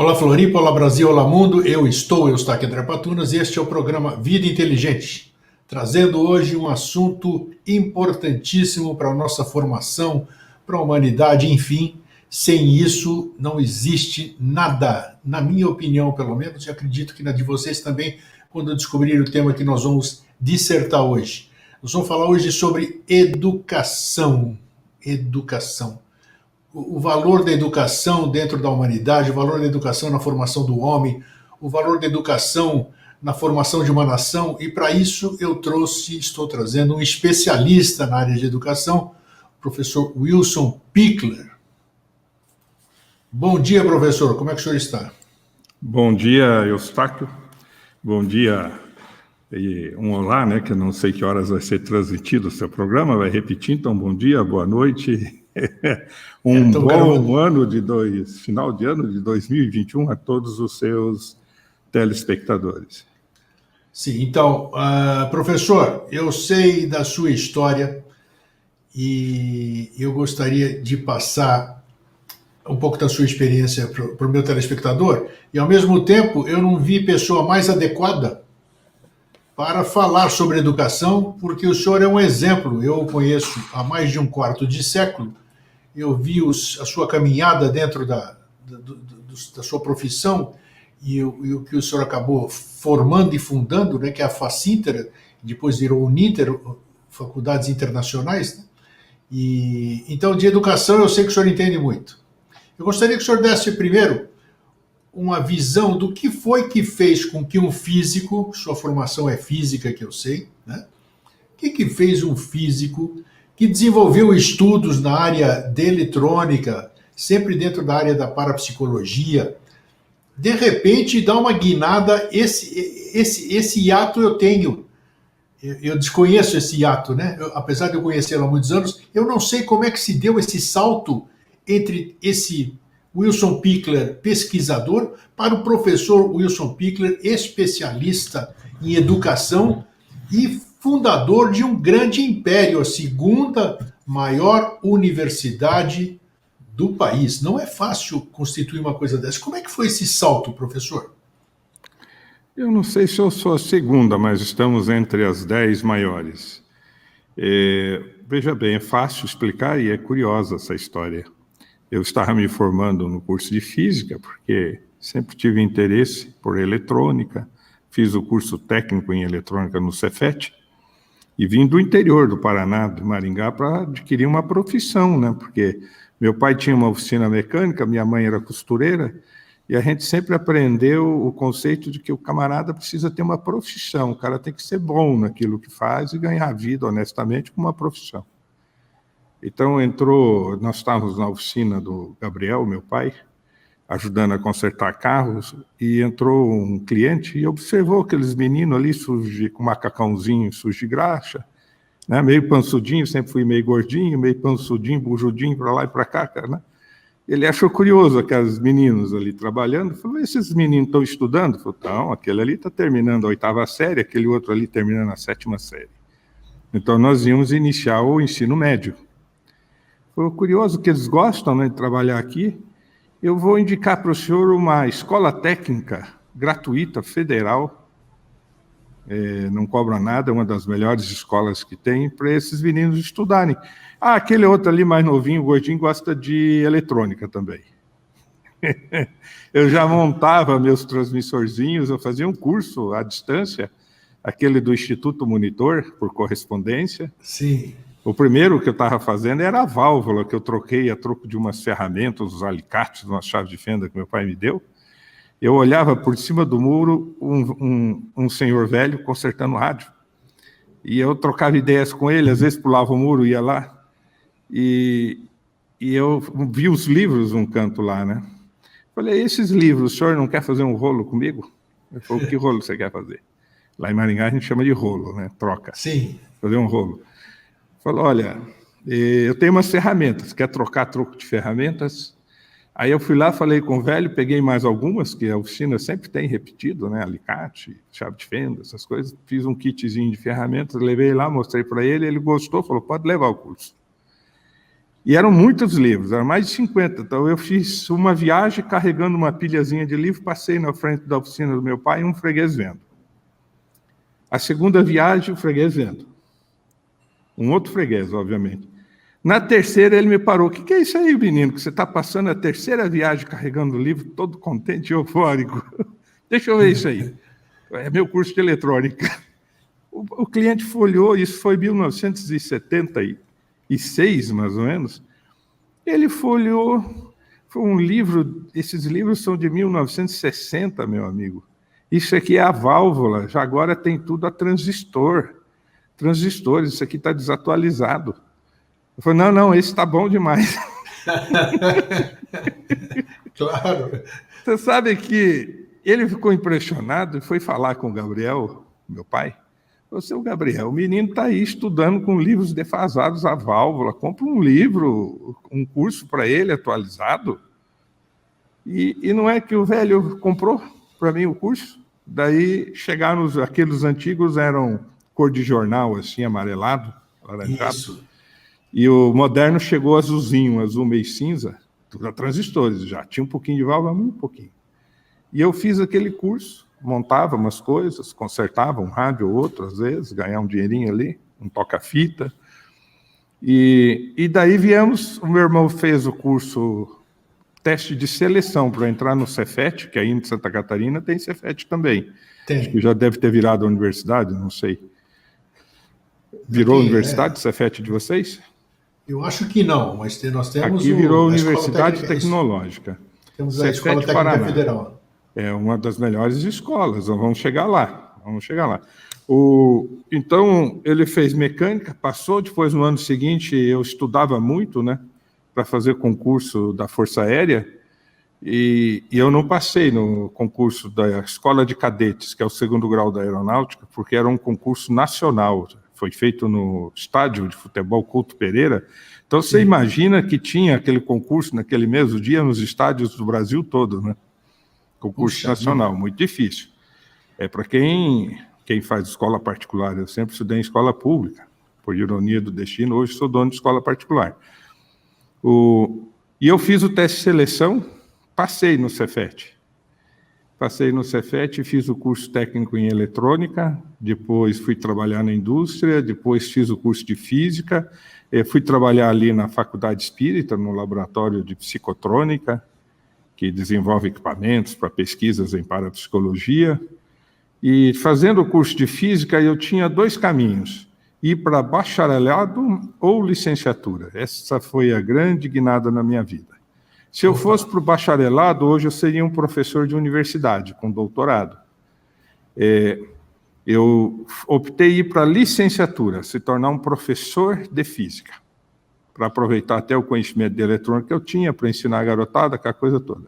Olá Floripa, olá Brasil, olá mundo, eu estou aqui André Patunas e este é o programa Vida Inteligente, trazendo hoje um assunto importantíssimo para a nossa formação, para a humanidade, enfim, sem isso não existe nada, na minha opinião pelo menos, e acredito que na de vocês também, quando descobrir o tema que nós vamos dissertar hoje. Nós vamos falar hoje sobre educação. Educação. O valor da educação dentro da humanidade, o valor da educação na formação do homem, o valor da educação na formação de uma nação, e para isso estou trazendo um especialista na área de educação, o professor Wilson Pichler. Bom dia, professor, como é que o senhor está? Bom dia, Eustáquio. Bom dia e um olá, né, que eu não sei que horas vai ser transmitido o seu programa, vai repetir, então bom dia, boa noite, final de ano de 2021 a todos os seus telespectadores. Sim, então, professor, eu sei da sua história e eu gostaria de passar um pouco da sua experiência para o meu telespectador, e ao mesmo tempo eu não vi pessoa mais adequada para falar sobre educação, porque o senhor é um exemplo. Eu o conheço há mais de um quarto de século, eu vi a sua caminhada dentro da sua profissão e o que o senhor acabou formando e fundando, né, que é a Facínter, depois virou Uninter, Faculdades Internacionais, né? E então, de educação, eu sei que o senhor entende muito. Eu gostaria que o senhor desse primeiro uma visão do que foi que fez com que um físico, sua formação é física, que eu sei, né? O que fez um físico que desenvolveu estudos na área de eletrônica, sempre dentro da área da parapsicologia, de repente dá uma guinada, esse hiato eu tenho. Eu desconheço esse hiato, né? Apesar de eu conhecê-lo há muitos anos, eu não sei como é que se deu esse salto entre esse Wilson Pichler, pesquisador, para o professor Wilson Pichler, especialista em educação e fundador de um grande império, a segunda maior universidade do país. Não é fácil constituir uma coisa dessa. Como é que foi esse salto, professor? Eu não sei se eu sou a segunda, mas estamos entre as 10 maiores. Veja bem, é fácil explicar e é curiosa essa história. Eu estava me formando no curso de Física, porque sempre tive interesse por eletrônica, fiz o curso técnico em eletrônica no Cefet, e vim do interior do Paraná, de Maringá, para adquirir uma profissão, né? Porque meu pai tinha uma oficina mecânica, minha mãe era costureira, e a gente sempre aprendeu o conceito de que o camarada precisa ter uma profissão, o cara tem que ser bom naquilo que faz e ganhar vida honestamente com uma profissão. Então nós estávamos na oficina do Gabriel, meu pai, ajudando a consertar carros, e entrou um cliente e observou aqueles meninos ali com macacãozinho sujo de graxa, né, meio pançudinho, sempre fui meio gordinho, meio pançudinho, bujudinho, para lá e para cá, cara, né? Ele achou curioso aqueles meninos ali trabalhando, falou, esses meninos estão estudando? Falou, não, aquele ali está terminando a 8ª série, aquele outro ali terminando a 7ª série. Então nós íamos iniciar o ensino médio. Foi curioso que eles gostam, né, de trabalhar aqui. Eu vou indicar para o senhor uma escola técnica gratuita, federal, não cobra nada, é uma das melhores escolas que tem, para esses meninos estudarem. Aquele outro ali mais novinho, gordinho, gosta de eletrônica também. Eu já montava meus transmissorzinhos, eu fazia um curso à distância, aquele do Instituto Monitor, por correspondência. Sim. O primeiro que eu estava fazendo era a válvula, que eu troquei a troco de umas ferramentas, uns alicates, umas chaves de fenda que meu pai me deu. Eu olhava por cima do muro um senhor velho consertando rádio. E eu trocava ideias com ele, às vezes pulava o muro, ia lá. E eu vi os livros num canto lá, né? Falei, esses livros, o senhor não quer fazer um rolo comigo? Ele falou, que rolo você quer fazer? Lá em Maringá a gente chama de rolo, né? Troca. Sim. Fazer um rolo. Falou, olha, eu tenho umas ferramentas, quer trocar troco de ferramentas? Aí eu fui lá, falei com o velho, peguei mais algumas, que a oficina sempre tem repetido, né? Alicate, chave de fenda, essas coisas. Fiz um kitzinho de ferramentas, levei lá, mostrei para ele, ele gostou, falou, pode levar o curso. E eram muitos livros, eram mais de 50. Então, eu fiz uma viagem carregando uma pilhazinha de livro, passei na frente da oficina do meu pai e um freguês vendo. A segunda viagem, o freguês vendo. Um outro freguês, obviamente. Na terceira, ele me parou. O que é isso aí, menino? Que você está passando a terceira viagem carregando o livro, todo contente e eufórico. Deixa eu ver isso aí. É meu curso de eletrônica. O cliente folheou, isso foi em 1976, mais ou menos. Ele folheou, foi um livro, esses livros são de 1960, meu amigo. Isso aqui é a válvula, já agora tem tudo a transistores, isso aqui está desatualizado. Eu falei, não, esse está bom demais. Claro. Você sabe que ele ficou impressionado e foi falar com o Gabriel, meu pai. Falou, seu Gabriel, o menino está aí estudando com livros defasados a válvula, compra um livro, um curso para ele atualizado. E não é que o velho comprou para mim o curso? Daí chegaram aqueles antigos, eram cor de jornal, assim, amarelado, alaranjado. Isso. E o moderno chegou azulzinho, azul meio cinza, tudo a transistores já. Tinha um pouquinho de válvula, muito pouquinho. E eu fiz aquele curso, montava umas coisas, consertava um rádio ou outro, às vezes, ganhar um dinheirinho ali, um toca-fita. E daí viemos, o meu irmão fez o curso, teste de seleção para entrar no Cefet, que aí em Santa Catarina tem Cefet também. Tem. Acho que já deve ter virado a universidade, não sei. Virou a universidade, Cefet de vocês? Eu acho que não, mas nós temos aqui virou Universidade Tecnológica. Temos a Escola Técnica Federal. É uma das melhores escolas, vamos chegar lá. Então, ele fez mecânica, passou, depois no ano seguinte eu estudava muito, né, para fazer concurso da Força Aérea, e eu não passei no concurso da Escola de Cadetes, que é o segundo grau da Aeronáutica, porque era um concurso nacional, foi feito no estádio de futebol Couto Pereira. Então, você imagina que tinha aquele concurso naquele mesmo dia nos estádios do Brasil todo, né? Concurso nacional, muito difícil. É para quem faz escola particular. Eu sempre estudei em escola pública, por ironia do destino, hoje sou dono de escola particular. E eu fiz o teste de seleção, passei no Cefet. Passei no Cefet, fiz o curso técnico em eletrônica, depois fui trabalhar na indústria, depois fiz o curso de física, fui trabalhar ali na Faculdade Espírita, no laboratório de psicotrônica, que desenvolve equipamentos para pesquisas em parapsicologia. E fazendo o curso de física, eu tinha dois caminhos, ir para bacharelado ou licenciatura. Essa foi a grande guinada na minha vida. Se eu fosse para o bacharelado, hoje eu seria um professor de universidade, com doutorado. Eu optei ir para a licenciatura, se tornar um professor de física, para aproveitar até o conhecimento de eletrônica que eu tinha, para ensinar a garotada, aquela coisa toda.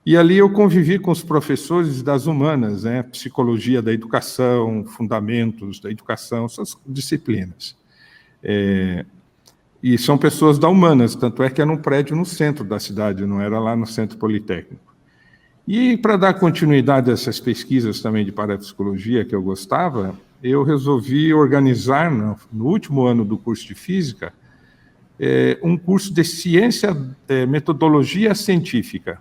E ali eu convivi com os professores das humanas, né? Psicologia da educação, fundamentos da educação, essas disciplinas. E são pessoas da humanas, tanto é que era um prédio no centro da cidade, não era lá no Centro Politécnico. E para dar continuidade a essas pesquisas também de parapsicologia que eu gostava, eu resolvi organizar, no último ano do curso de física, um curso de ciência, metodologia científica.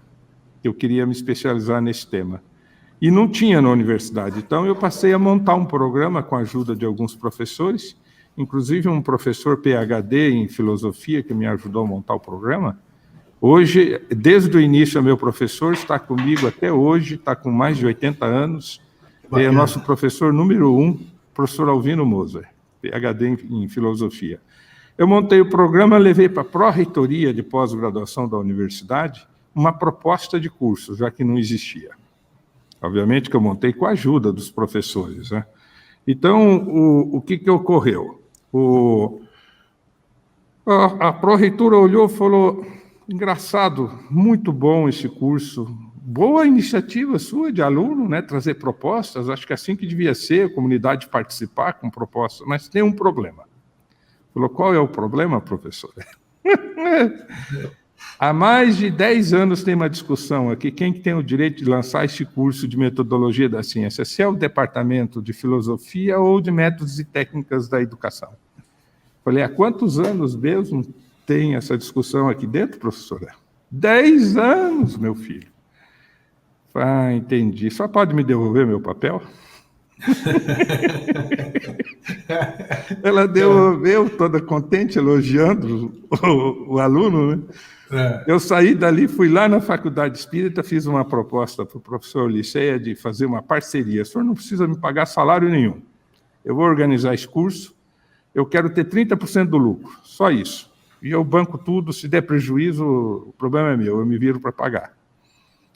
Eu queria me especializar nesse tema. E não tinha na universidade, então eu passei a montar um programa com a ajuda de alguns professores, inclusive um professor PhD em filosofia que me ajudou a montar o programa. Hoje, desde o início, é meu professor, está comigo até hoje, está com mais de 80 anos, é nosso professor número 1, professor Alvino Moser, PhD em filosofia. Eu montei o programa, levei para a pró-reitoria de pós-graduação da universidade uma proposta de curso, já que não existia. Obviamente que eu montei com a ajuda dos professores, né? Então, o que ocorreu? A pró-reitora olhou e falou, engraçado, muito bom esse curso, boa iniciativa sua de aluno, né, trazer propostas, acho que é assim que devia ser, a comunidade participar com propostas, mas tem um problema. Falou, qual é o problema, professora? Há mais de 10 anos tem uma discussão aqui, quem que tem o direito de lançar esse curso de metodologia da ciência, se é o departamento de filosofia ou de métodos e técnicas da educação. Falei, há quantos anos mesmo? tem essa discussão aqui dentro, professora? 10 anos, meu filho. Ah, entendi. Só pode me devolver meu papel? Ela devolveu, toda contente, elogiando o aluno, né? Eu saí dali, fui lá na Faculdade Espírita, fiz uma proposta para o professor Liceia de fazer uma parceria. O senhor não precisa me pagar salário nenhum. Eu vou organizar esse curso, eu quero ter 30% do lucro, só isso. E eu banco tudo, se der prejuízo, o problema é meu, eu me viro para pagar.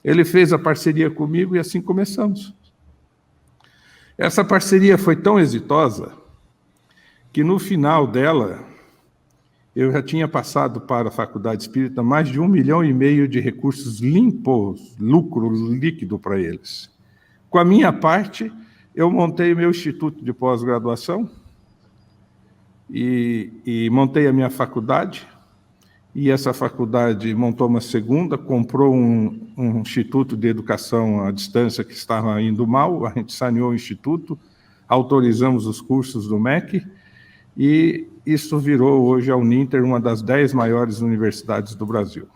Ele fez a parceria comigo e assim começamos. Essa parceria foi tão exitosa que no final dela, eu já tinha passado para a Faculdade Espírita mais de 1,5 milhão de recursos limpos, lucro líquido para eles. Com a minha parte, eu montei meu instituto de pós-graduação e montei a minha faculdade, e essa faculdade montou uma segunda, comprou um instituto de educação à distância que estava indo mal, a gente saneou o instituto, autorizamos os cursos do MEC, e isso virou hoje a Uninter uma das 10 maiores universidades do Brasil.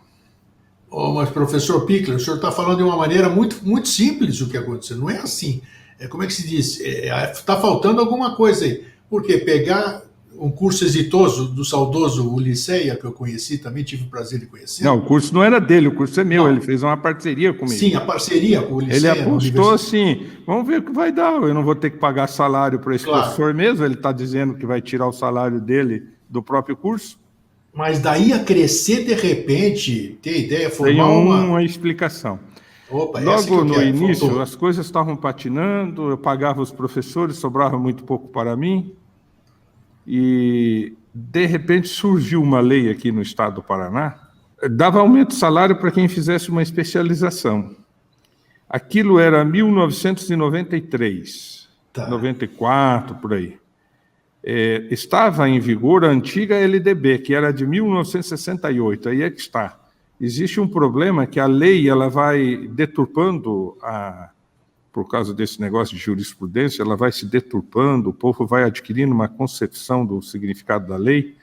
Mas, professor Pichler, o senhor está falando de uma maneira muito simples o que aconteceu. Não é assim. Como é que se diz? Está faltando alguma coisa aí. Porque pegar um curso exitoso do saudoso Liceia, que eu conheci, também tive o prazer de conhecer. Não, o curso não era dele, o curso é meu, ele fez uma parceria comigo. Sim, a parceria com o Liceia. Ele apostou assim, vamos ver o que vai dar, eu não vou ter que pagar salário para esse professor mesmo, ele está dizendo que vai tirar o salário dele do próprio curso. Mas daí a crescer de repente, ter ideia, formar tem uma explicação. Opa, logo no início, as coisas estavam patinando, eu pagava os professores, sobrava muito pouco para mim, e de repente surgiu uma lei aqui no estado do Paraná, dava aumento de salário para quem fizesse uma especialização. Aquilo era 1993, 94, por aí. Estava em vigor a antiga LDB, que era de 1968, aí é que está. Existe um problema que a lei ela vai deturpando, por causa desse negócio de jurisprudência, ela vai se deturpando, o povo vai adquirindo uma concepção do significado da lei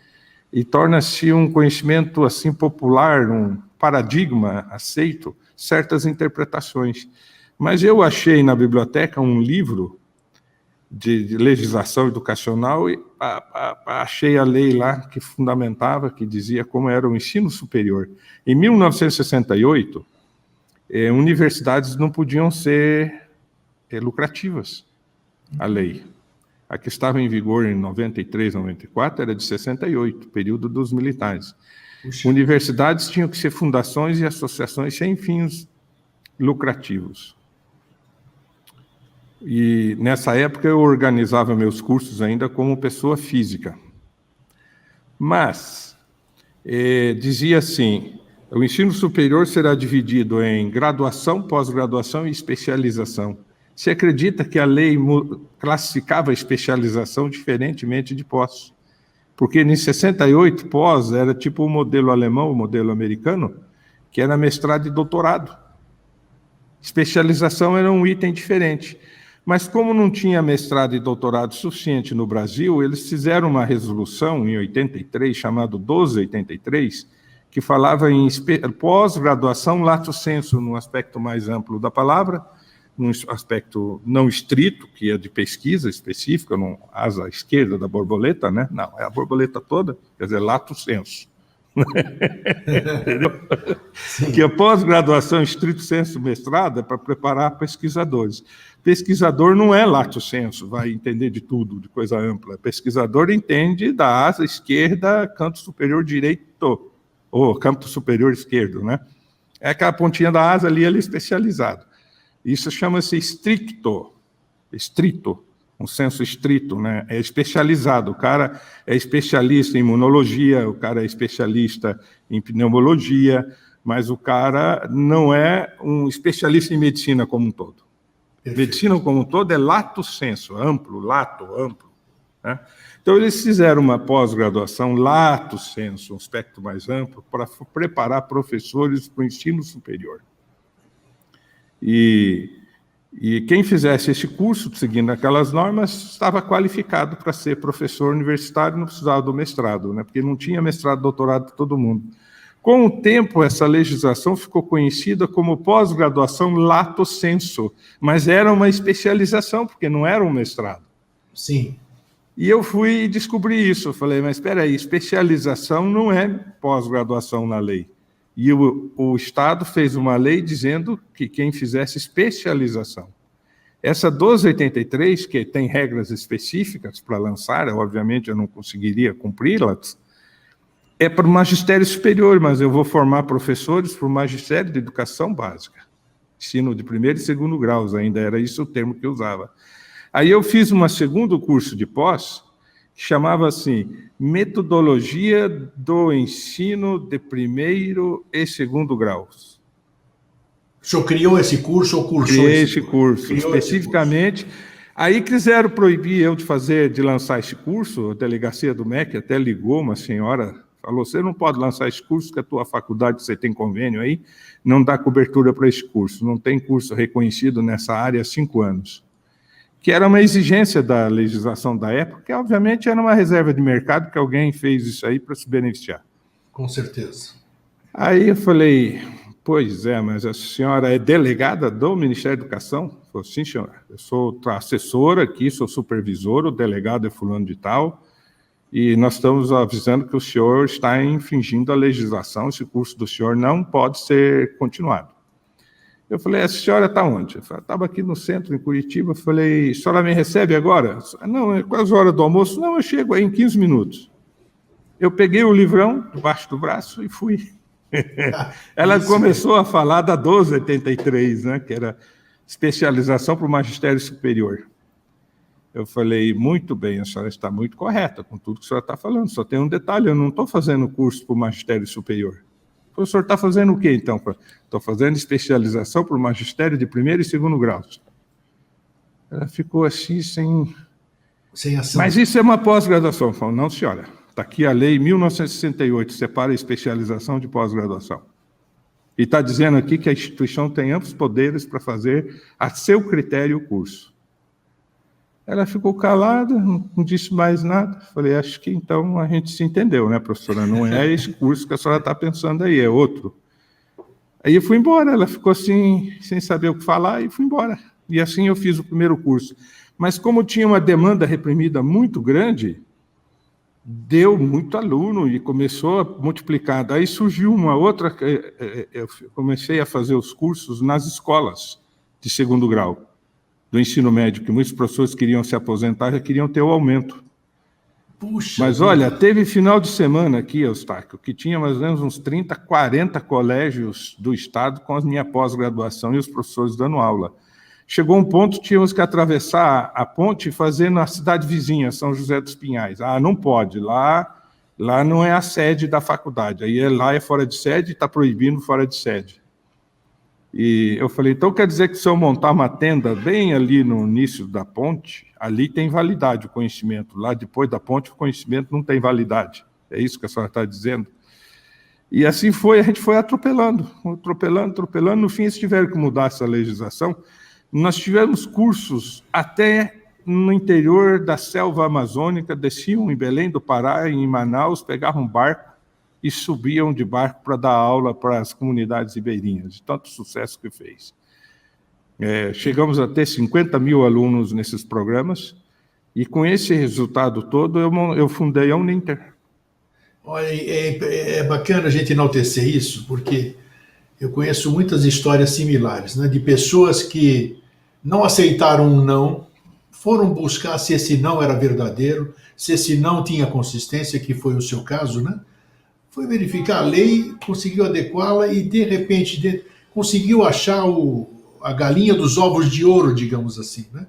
e torna-se um conhecimento assim popular, um paradigma aceito, certas interpretações. Mas eu achei na biblioteca um livro de legislação educacional e achei a lei lá que fundamentava, que dizia como era o ensino superior. Em 1968, universidades não podiam ser lucrativas, a lei. A que estava em vigor em 93, 94, era de 68, período dos militares. Puxa. Universidades tinham que ser fundações e associações sem fins lucrativos. E nessa época eu organizava meus cursos ainda como pessoa física. Mas dizia assim, o ensino superior será dividido em graduação, pós-graduação e especialização. Se acredita que a lei classificava a especialização diferentemente de pós. Porque em 68, pós era tipo o modelo alemão, o modelo americano, que era mestrado e doutorado. Especialização era um item diferente. Mas como não tinha mestrado e doutorado suficiente no Brasil, eles fizeram uma resolução em 83, chamada 1283, que falava em pós-graduação lato sensu, num aspecto mais amplo da palavra, num aspecto não estrito, que é de pesquisa específica, no asa esquerda da borboleta, né? Não, é a borboleta toda, quer dizer, lato sensu. Entendeu? Sim. Que a pós-graduação, estrito sensu, mestrado, é para preparar pesquisadores. Pesquisador não é lato sensu, vai entender de tudo, de coisa ampla. Pesquisador entende da asa esquerda, canto superior direito, ou canto superior esquerdo, né? É aquela pontinha da asa ali, ele é especializado. Isso chama-se estrito, um senso estrito, né? É especializado. O cara é especialista em imunologia, o cara é especialista em pneumologia, mas o cara não é um especialista em medicina como um todo. Perfeito. Medicina como um todo é lato sensu, amplo, né? Então, eles fizeram uma pós-graduação lato sensu, um aspecto mais amplo, para preparar professores para o ensino superior. E E quem fizesse esse curso, seguindo aquelas normas, estava qualificado para ser professor universitário, não precisava do mestrado, né? Porque não tinha mestrado, doutorado para todo mundo. Com o tempo, essa legislação ficou conhecida como pós-graduação lato sensu, mas era uma especialização, porque não era um mestrado. Sim. E eu fui descobrir isso. Eu falei, mas espera aí, especialização não é pós-graduação na lei. E o Estado fez uma lei dizendo que quem fizesse especialização. Essa 1283, que tem regras específicas para lançar, obviamente eu não conseguiria cumpri-las, é para o magistério superior, mas eu vou formar professores para o magistério de educação básica. Ensino de primeiro e segundo graus, ainda era isso o termo que eu usava. Aí eu fiz um segundo curso de pós, que chamava assim, Metodologia do Ensino de Primeiro e Segundo Graus. O senhor criou esse curso ou cursou Criei esse curso, criou especificamente. Esse curso. Aí quiseram proibir eu de lançar esse curso, a delegacia do MEC até ligou uma senhora, falou, você não pode lançar esse curso, que a tua faculdade, você tem convênio aí, não dá cobertura para esse curso, não tem curso reconhecido nessa área há 5 anos. Que era uma exigência da legislação da época, que obviamente era uma reserva de mercado, que alguém fez isso aí para se beneficiar. Com certeza. Aí eu falei, pois é, mas a senhora é delegada do Ministério da Educação? Falei, sim, senhora, eu sou assessora aqui, sou supervisor, o delegado é fulano de tal, e nós estamos avisando que o senhor está infringindo a legislação, esse curso do senhor não pode ser continuado. Eu falei, a senhora está onde? Eu estava aqui no centro, em Curitiba. Eu falei, a senhora me recebe agora? Não, é quase a hora do almoço. Não, eu chego aí em 15 minutos. Eu peguei o livrão debaixo do braço e fui. Ela começou a falar da 1283, né, que era especialização para o magistério superior. Eu falei, muito bem, a senhora está muito correta com tudo que a senhora está falando. Só tem um detalhe, eu não estou fazendo curso para o magistério superior. O senhor está fazendo o quê, então? Estou fazendo especialização para o magistério de primeiro e segundo graus. Ela ficou assim, sem ação. Mas isso é uma pós-graduação. Eu falo, não, senhora, está aqui a lei 1968, separa a especialização de pós-graduação. E está dizendo aqui que a instituição tem amplos poderes para fazer a seu critério o curso. Ela ficou calada, não disse mais nada. Falei, acho que então a gente se entendeu, né, professora? Não é esse curso que a senhora está pensando aí, é outro. Aí eu fui embora, ela ficou assim, sem saber o que falar, e fui embora. E assim eu fiz o primeiro curso. Mas como tinha uma demanda reprimida muito grande, deu muito aluno e começou a multiplicar. Daí surgiu uma outra, eu comecei a fazer os cursos nas escolas de segundo grau do ensino médio, que muitos professores queriam se aposentar, já queriam ter o aumento. Puxa, mas olha, teve final de semana aqui, Eustáquio, que tinha mais ou menos uns 30, 40 colégios do estado com a minha pós-graduação e os professores dando aula. Chegou um ponto, tínhamos que atravessar a ponte e fazer na cidade vizinha, São José dos Pinhais. Ah, não pode, lá não é a sede da faculdade, aí lá é fora de sede, está proibindo fora de sede. E eu falei, então quer dizer que se eu montar uma tenda bem ali no início da ponte, ali tem validade o conhecimento, lá depois da ponte o conhecimento não tem validade. É isso que a senhora está dizendo? E assim foi, a gente foi atropelando, no fim eles tiveram que mudar essa legislação. Nós tivemos cursos até no interior da selva amazônica, desciam em Belém do Pará, em Manaus, pegavam um barco, e subiam de barco para dar aula para as comunidades ribeirinhas, de tanto sucesso que fez. Chegamos a ter 50 mil alunos nesses programas, e com esse resultado todo, eu fundei a Uninter. Olha, é bacana a gente enaltecer isso, porque eu conheço muitas histórias similares, né, de pessoas que não aceitaram um não, foram buscar se esse não era verdadeiro, se esse não tinha consistência, que foi o seu caso, né? Foi verificar a lei, conseguiu adequá-la e, de repente, conseguiu achar a galinha dos ovos de ouro, digamos assim, né?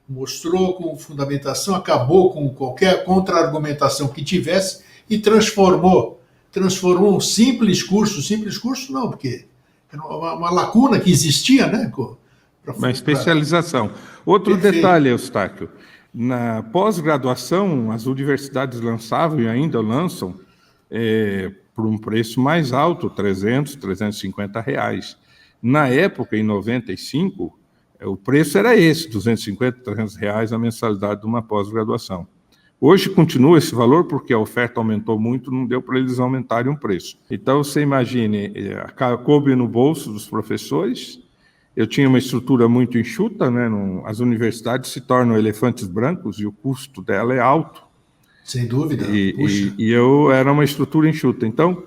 Mostrou com fundamentação, acabou com qualquer contra-argumentação que tivesse e transformou um simples curso não, porque era uma lacuna que existia, né? Uma especialização. Outro detalhe, Eustáquio, na pós-graduação, as universidades lançavam e ainda lançam por um preço mais alto, R$300, R$350. Na época, em 95, O preço era esse, R$250, R$300 a mensalidade de uma pós-graduação. Hoje continua esse valor porque a oferta aumentou muito, não deu para eles aumentarem o preço. Então, você imagine, coube no bolso dos professores, eu tinha uma estrutura muito enxuta, né? As universidades se tornam elefantes brancos e o custo dela é alto. Sem dúvida. E eu era uma estrutura enxuta. Então,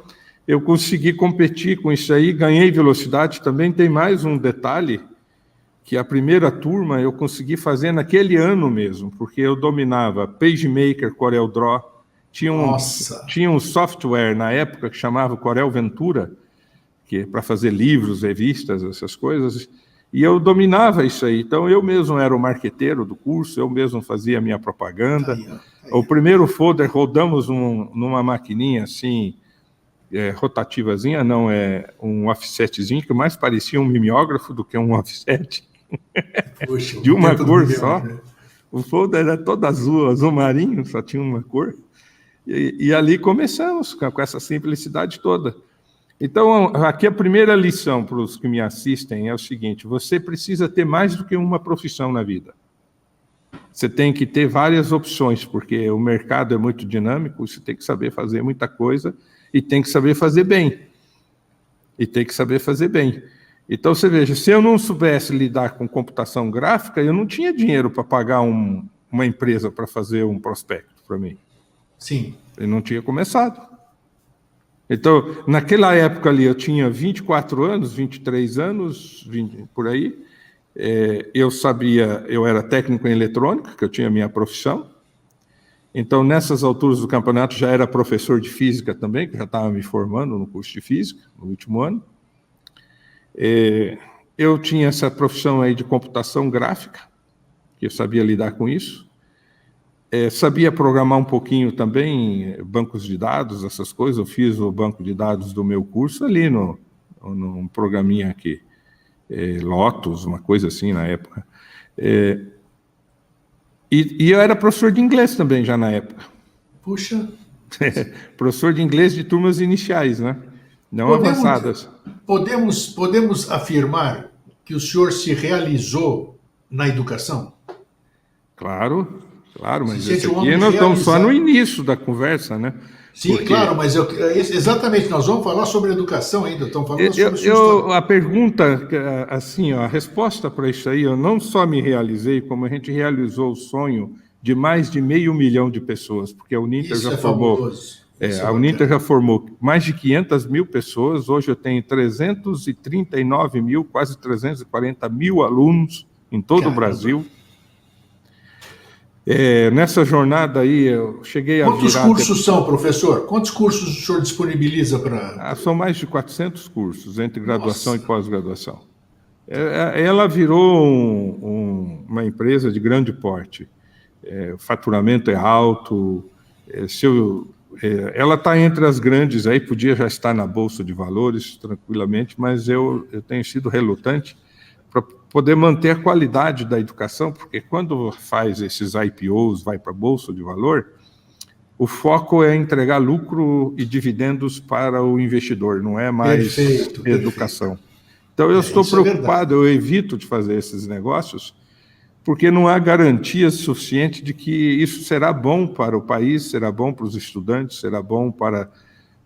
eu consegui competir com isso aí, ganhei velocidade. Também tem mais um detalhe, que a primeira turma eu consegui fazer naquele ano mesmo, porque eu dominava PageMaker, CorelDRAW, tinha um software na época que chamava Corel Ventura, que é para fazer livros, revistas, essas coisas, e eu dominava isso aí. Então, eu mesmo era o marqueteiro do curso, eu mesmo fazia a minha propaganda. O primeiro folder rodamos numa maquininha assim, rotativazinha, não, um offsetzinho, que mais parecia um mimeógrafo do que um offset. Poxa, de uma cor só. Né? O folder era todo azul marinho, só tinha uma cor. E ali começamos com essa simplicidade toda. Então, aqui a primeira lição para os que me assistem é o seguinte: você precisa ter mais do que uma profissão na vida. Você tem que ter várias opções, porque o mercado é muito dinâmico, você tem que saber fazer muita coisa e tem que saber fazer bem. Então, você veja, se eu não soubesse lidar com computação gráfica, eu não tinha dinheiro para pagar uma empresa para fazer um prospecto para mim. Sim. Eu não tinha começado. Então, naquela época ali, eu tinha 24 anos, 23 anos, 20, por aí. Eu era técnico em eletrônica, que eu tinha a minha profissão. Então, nessas alturas do campeonato, já era professor de física também, que já estava me formando no curso de física, no último ano. Eu tinha essa profissão aí de computação gráfica, que eu sabia lidar com isso. Sabia programar um pouquinho também, bancos de dados, essas coisas. Eu fiz o banco de dados do meu curso ali num programinha aqui, Lotus, uma coisa assim na época. E eu era professor de inglês também já na época. Puxa! Professor de inglês de turmas iniciais, né? Não avançadas. Podemos afirmar que o senhor se realizou na educação? Claro, mas esse aqui nós estamos só no início da conversa, né? Sim, porque... claro, mas exatamente, nós vamos falar sobre educação ainda, estamos falando sobre sua história. A pergunta, assim, a resposta para isso aí, eu não só me realizei, como a gente realizou o sonho de mais de 500 mil de pessoas, porque a Uninter já formou... a Uninter já formou mais de 500 mil pessoas, hoje eu tenho 339 mil, quase 340 mil alunos em todo o Brasil. Nessa jornada aí, eu cheguei a virar... Quantos cursos são, professor? Quantos cursos o senhor disponibiliza para... São mais de 400 cursos, entre graduação e pós-graduação. Ela virou uma empresa de grande porte. O faturamento é alto. Ela está entre as grandes, aí podia já estar na Bolsa de Valores, tranquilamente, mas eu tenho sido relutante para poder manter a qualidade da educação, porque quando faz esses IPOs, vai para a Bolsa de Valor, o foco é entregar lucro e dividendos para o investidor, não é mais educação. Perfeito. Então, eu estou preocupado, eu evito de fazer esses negócios, porque não há garantia suficiente de que isso será bom para o país, será bom para os estudantes, será bom para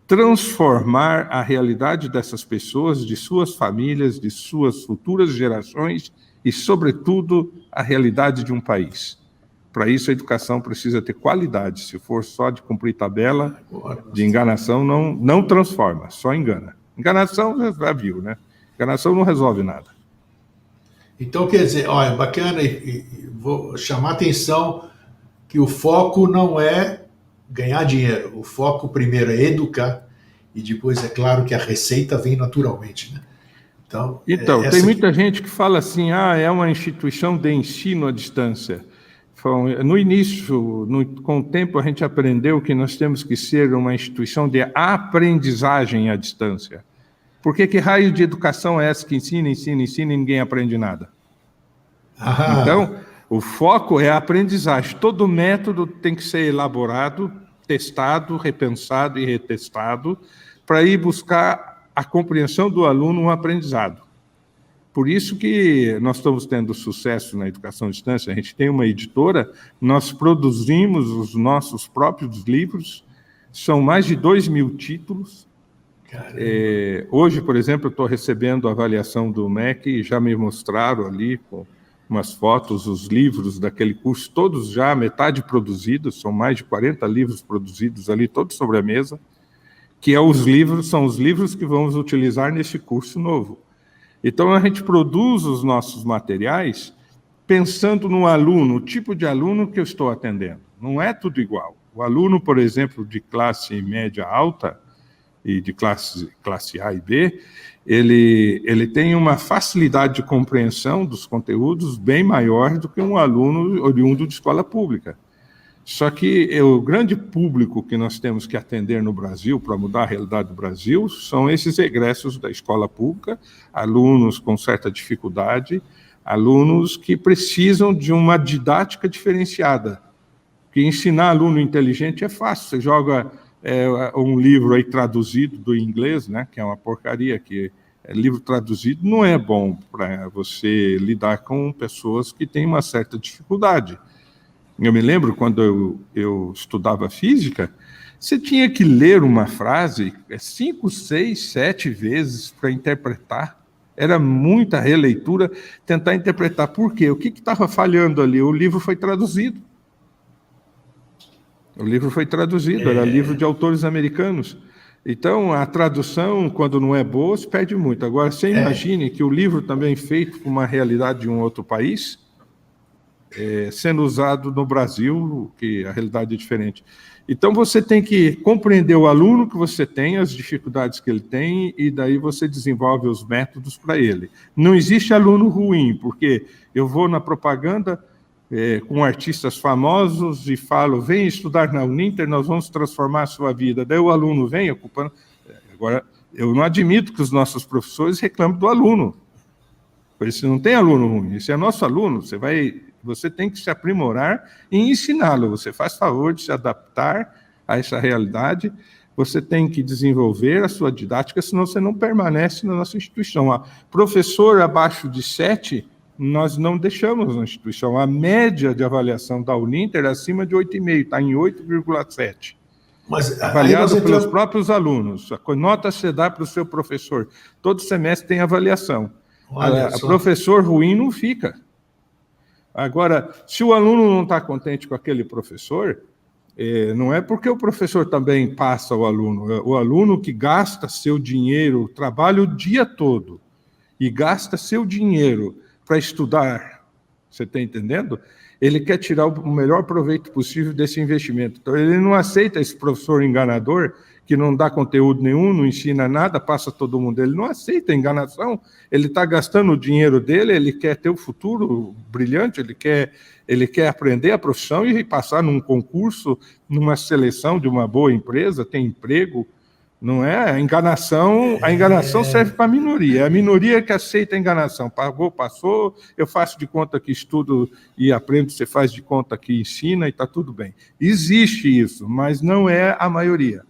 transformar a realidade dessas pessoas, de suas famílias, de suas futuras gerações e, sobretudo, a realidade de um país. Para isso, a educação precisa ter qualidade. Se for só de cumprir tabela, de enganação, não transforma, só engana. Enganação, já viu, né? Enganação não resolve nada. Então, quer dizer, olha, bacana, e vou chamar a atenção que o foco não é ganhar dinheiro. O foco primeiro é educar e depois é claro que a receita vem naturalmente, né? Então tem muita gente que fala assim, é uma instituição de ensino à distância. No início, com o tempo, a gente aprendeu que nós temos que ser uma instituição de aprendizagem à distância. Por que raio de educação é essa que ensina e ninguém aprende nada? Então, o foco é a aprendizagem. Todo método tem que ser elaborado, testado, repensado e retestado para ir buscar a compreensão do aluno, um aprendizado. Por isso que nós estamos tendo sucesso na educação à distância. A gente tem uma editora, nós produzimos os nossos próprios livros, são mais de 2.000 títulos. Hoje, por exemplo, eu estou recebendo a avaliação do MEC e já me mostraram ali com umas fotos, os livros daquele curso, todos já metade produzidos, são mais de 40 livros produzidos ali, todos sobre a mesa, que são os livros que vamos utilizar nesse curso novo. Então, a gente produz os nossos materiais pensando no aluno, o tipo de aluno que eu estou atendendo. Não é tudo igual. O aluno, por exemplo, de classe média alta e de classe A e B, ele tem uma facilidade de compreensão dos conteúdos bem maior do que um aluno oriundo de escola pública. Só que o grande público que nós temos que atender no Brasil, para mudar a realidade do Brasil, são esses egressos da escola pública, alunos com certa dificuldade, alunos que precisam de uma didática diferenciada. Porque ensinar aluno inteligente é fácil, você joga um livro aí traduzido do inglês, né, que é uma porcaria, que livro traduzido não é bom para você lidar com pessoas que têm uma certa dificuldade. Eu me lembro, quando eu estudava física, você tinha que ler uma frase 5, 6, 7 vezes para interpretar. Era muita releitura, tentar interpretar. Por quê? O que estava falhando ali? O livro foi traduzido. O livro foi traduzido, era livro de autores americanos. Então, a tradução, quando não é boa, se perde muito. Agora, você imagine que o livro também feito com uma realidade de um outro país, sendo usado no Brasil, que a realidade é diferente. Então, você tem que compreender o aluno que você tem, as dificuldades que ele tem, e daí você desenvolve os métodos para ele. Não existe aluno ruim, porque eu vou na propaganda com artistas famosos e falo, vem estudar na Uninter, nós vamos transformar a sua vida. Daí o aluno vem ocupando... Agora, eu não admito que os nossos professores reclamem do aluno. Por isso não tem aluno ruim, esse é nosso aluno, você tem que se aprimorar e ensiná-lo. Você faz favor de se adaptar a essa realidade, você tem que desenvolver a sua didática, senão você não permanece na nossa instituição. Professor abaixo de 7, nós não deixamos na instituição. A média de avaliação da Uninter é acima de 8,5, está em 8,7. Avaliado pelos próprios alunos. A nota você dá para o seu professor. Todo semestre tem avaliação. O professor ruim não fica. Agora, se o aluno não está contente com aquele professor, não é porque o professor também passa o aluno que gasta seu dinheiro, trabalha o dia todo e gasta seu dinheiro para estudar, você está entendendo? Ele quer tirar o melhor proveito possível desse investimento. Então, ele não aceita esse professor enganador, que não dá conteúdo nenhum, não ensina nada, passa todo mundo. Ele não aceita a enganação, ele está gastando o dinheiro dele, ele quer ter o futuro brilhante, ele quer aprender a profissão e passar num concurso, numa seleção de uma boa empresa, ter emprego. Não é? A enganação serve para a minoria. É a minoria que aceita a enganação. Pagou, passou, eu faço de conta que estudo e aprendo, você faz de conta que ensina e está tudo bem. Existe isso, mas não é a maioria.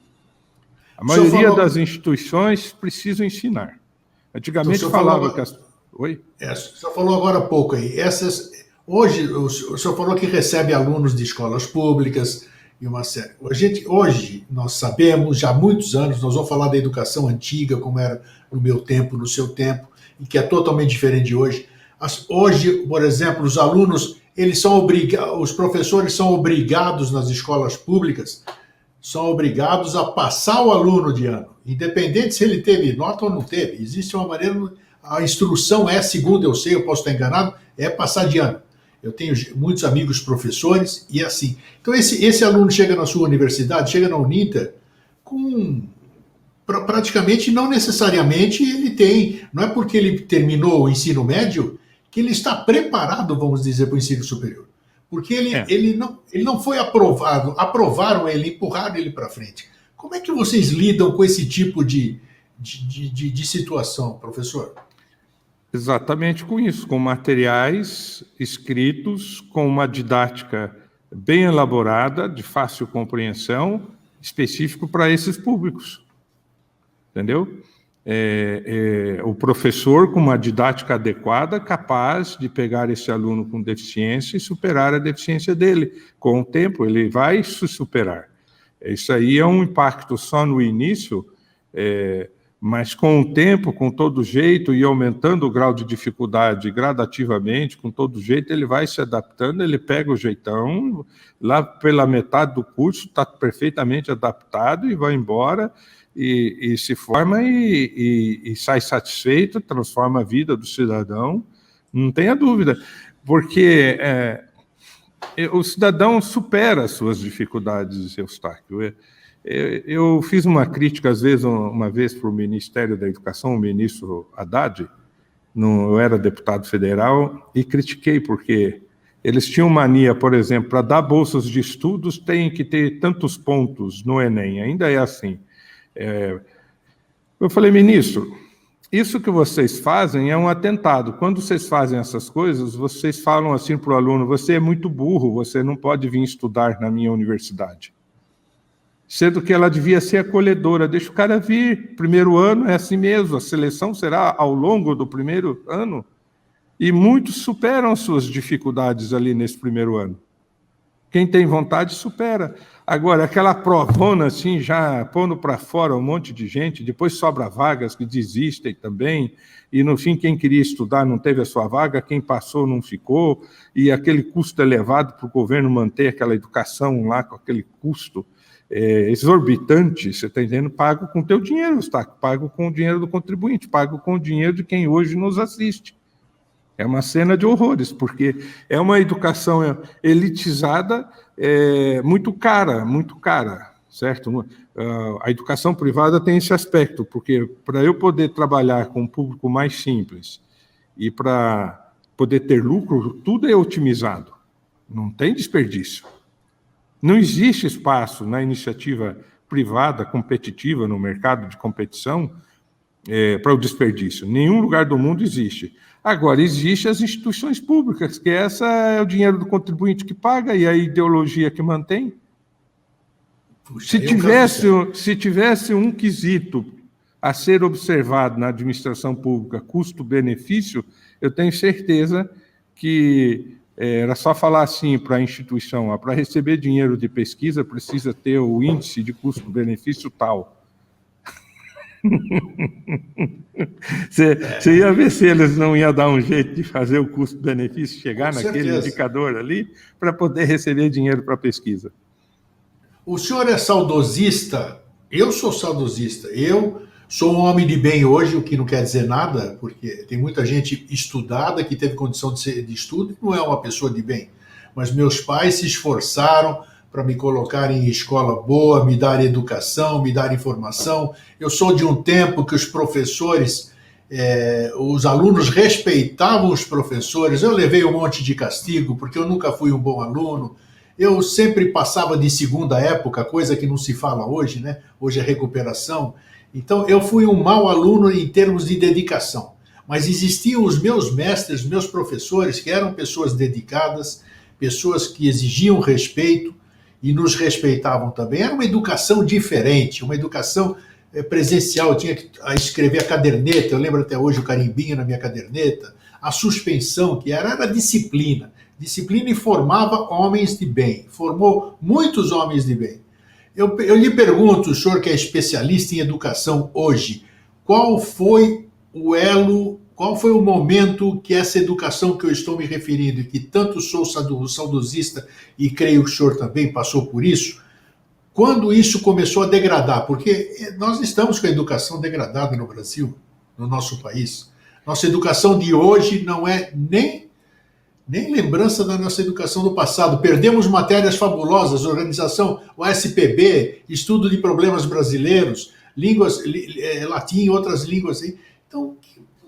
A maioria das instituições precisam ensinar. Antigamente falava que as... Oi? O senhor falou agora há pouco aí. Hoje, o senhor falou que recebe alunos de escolas públicas e uma série. Hoje, nós sabemos, já há muitos anos, nós vamos falar da educação antiga, como era no meu tempo, no seu tempo, e que é totalmente diferente de hoje. Hoje, por exemplo, os alunos, os professores são obrigados nas escolas públicas, são obrigados a passar o aluno de ano, independente se ele teve nota ou não teve. Existe uma maneira, a instrução segundo eu sei, eu posso estar enganado, é passar de ano. Eu tenho muitos amigos professores e é assim. Então esse aluno chega na sua universidade, chega na Uninter, praticamente, não necessariamente ele tem, não é porque ele terminou o ensino médio que ele está preparado, vamos dizer, para o ensino superior. Porque ele não foi aprovado, aprovaram ele, empurraram ele para frente. Como é que vocês lidam com esse tipo de situação, professor? Exatamente com isso, com materiais escritos, com uma didática bem elaborada, de fácil compreensão, específico para esses públicos. Entendeu? o professor com uma didática adequada, capaz de pegar esse aluno com deficiência e superar a deficiência dele. Com o tempo, ele vai se superar. Isso aí é um impacto só no início, mas com o tempo, com todo jeito, e aumentando o grau de dificuldade gradativamente, com todo jeito, ele vai se adaptando, ele pega o jeitão, lá pela metade do curso está perfeitamente adaptado e vai embora, e se forma e sai satisfeito, transforma a vida do cidadão, não tenha dúvida, porque o cidadão supera as suas dificuldades, Eustáquio. Eu fiz uma crítica, às vezes, uma vez para o Ministério da Educação, o ministro Haddad, eu era deputado federal, e critiquei, porque eles tinham mania, por exemplo, para dar bolsas de estudos, tem que ter tantos pontos no Enem, ainda é assim. Eu falei, ministro, isso que vocês fazem é um atentado. Quando vocês fazem essas coisas, vocês falam assim para o aluno, você é muito burro, você não pode vir estudar na minha universidade. Sendo que ela devia ser acolhedora, deixa o cara vir, primeiro ano é assim mesmo, a seleção será ao longo do primeiro ano, e muitos superam suas dificuldades ali nesse primeiro ano. Quem tem vontade, supera. Agora, aquela provona, assim, já pondo para fora um monte de gente, depois sobra vagas que desistem também, e no fim, quem queria estudar não teve a sua vaga, quem passou não ficou, e aquele custo elevado para o governo manter aquela educação lá, com aquele custo exorbitante, você está entendendo? Pago com o teu dinheiro, pago com o dinheiro do contribuinte, pago com o dinheiro de quem hoje nos assiste. É uma cena de horrores, porque é uma educação elitizada, muito cara, certo? A educação privada tem esse aspecto, porque para eu poder trabalhar com um público mais simples e para poder ter lucro, tudo é otimizado, não tem desperdício. Não existe espaço na iniciativa privada, competitiva, no mercado de competição, para o desperdício. Nenhum lugar do mundo existe. Agora, existem as instituições públicas, que essa é o dinheiro do contribuinte que paga e a ideologia que mantém. Puxa, se tivesse um quesito a ser observado na administração pública, custo-benefício, eu tenho certeza que era só falar assim para a instituição, para receber dinheiro de pesquisa precisa ter o índice de custo-benefício tal. Você ia ver se eles não iam dar um jeito de fazer o custo-benefício chegar naquele indicador ali para poder receber dinheiro para pesquisa. O senhor é saudosista? Eu sou saudosista. Eu sou um homem de bem hoje, o que não quer dizer nada, porque tem muita gente estudada que teve condição de estudo e não é uma pessoa de bem. Mas meus pais se esforçaram para me colocar em escola boa, me dar educação, me dar informação. Eu sou de um tempo que os professores, os alunos respeitavam os professores. Eu levei um monte de castigo, porque eu nunca fui um bom aluno. Eu sempre passava de segunda época, coisa que não se fala hoje, né? Hoje é recuperação. Então, eu fui um mau aluno em termos de dedicação. Mas existiam os meus mestres, meus professores, que eram pessoas dedicadas, pessoas que exigiam respeito e nos respeitavam também. Era uma educação diferente, uma educação presencial. Eu tinha que escrever a caderneta, eu lembro até hoje o carimbinho na minha caderneta, a suspensão, que era disciplina. Disciplina e formava homens de bem, formou muitos homens de bem. Eu lhe pergunto, o senhor que é especialista em educação hoje, qual foi o momento que essa educação que eu estou me referindo, e que tanto sou saudosista e creio que o senhor também passou por isso, quando isso começou a degradar? Porque nós estamos com a educação degradada no Brasil, no nosso país. Nossa educação de hoje não é nem lembrança da nossa educação do passado. Perdemos matérias fabulosas, organização, o SPB, estudo de problemas brasileiros, línguas, latim e outras línguas. Então,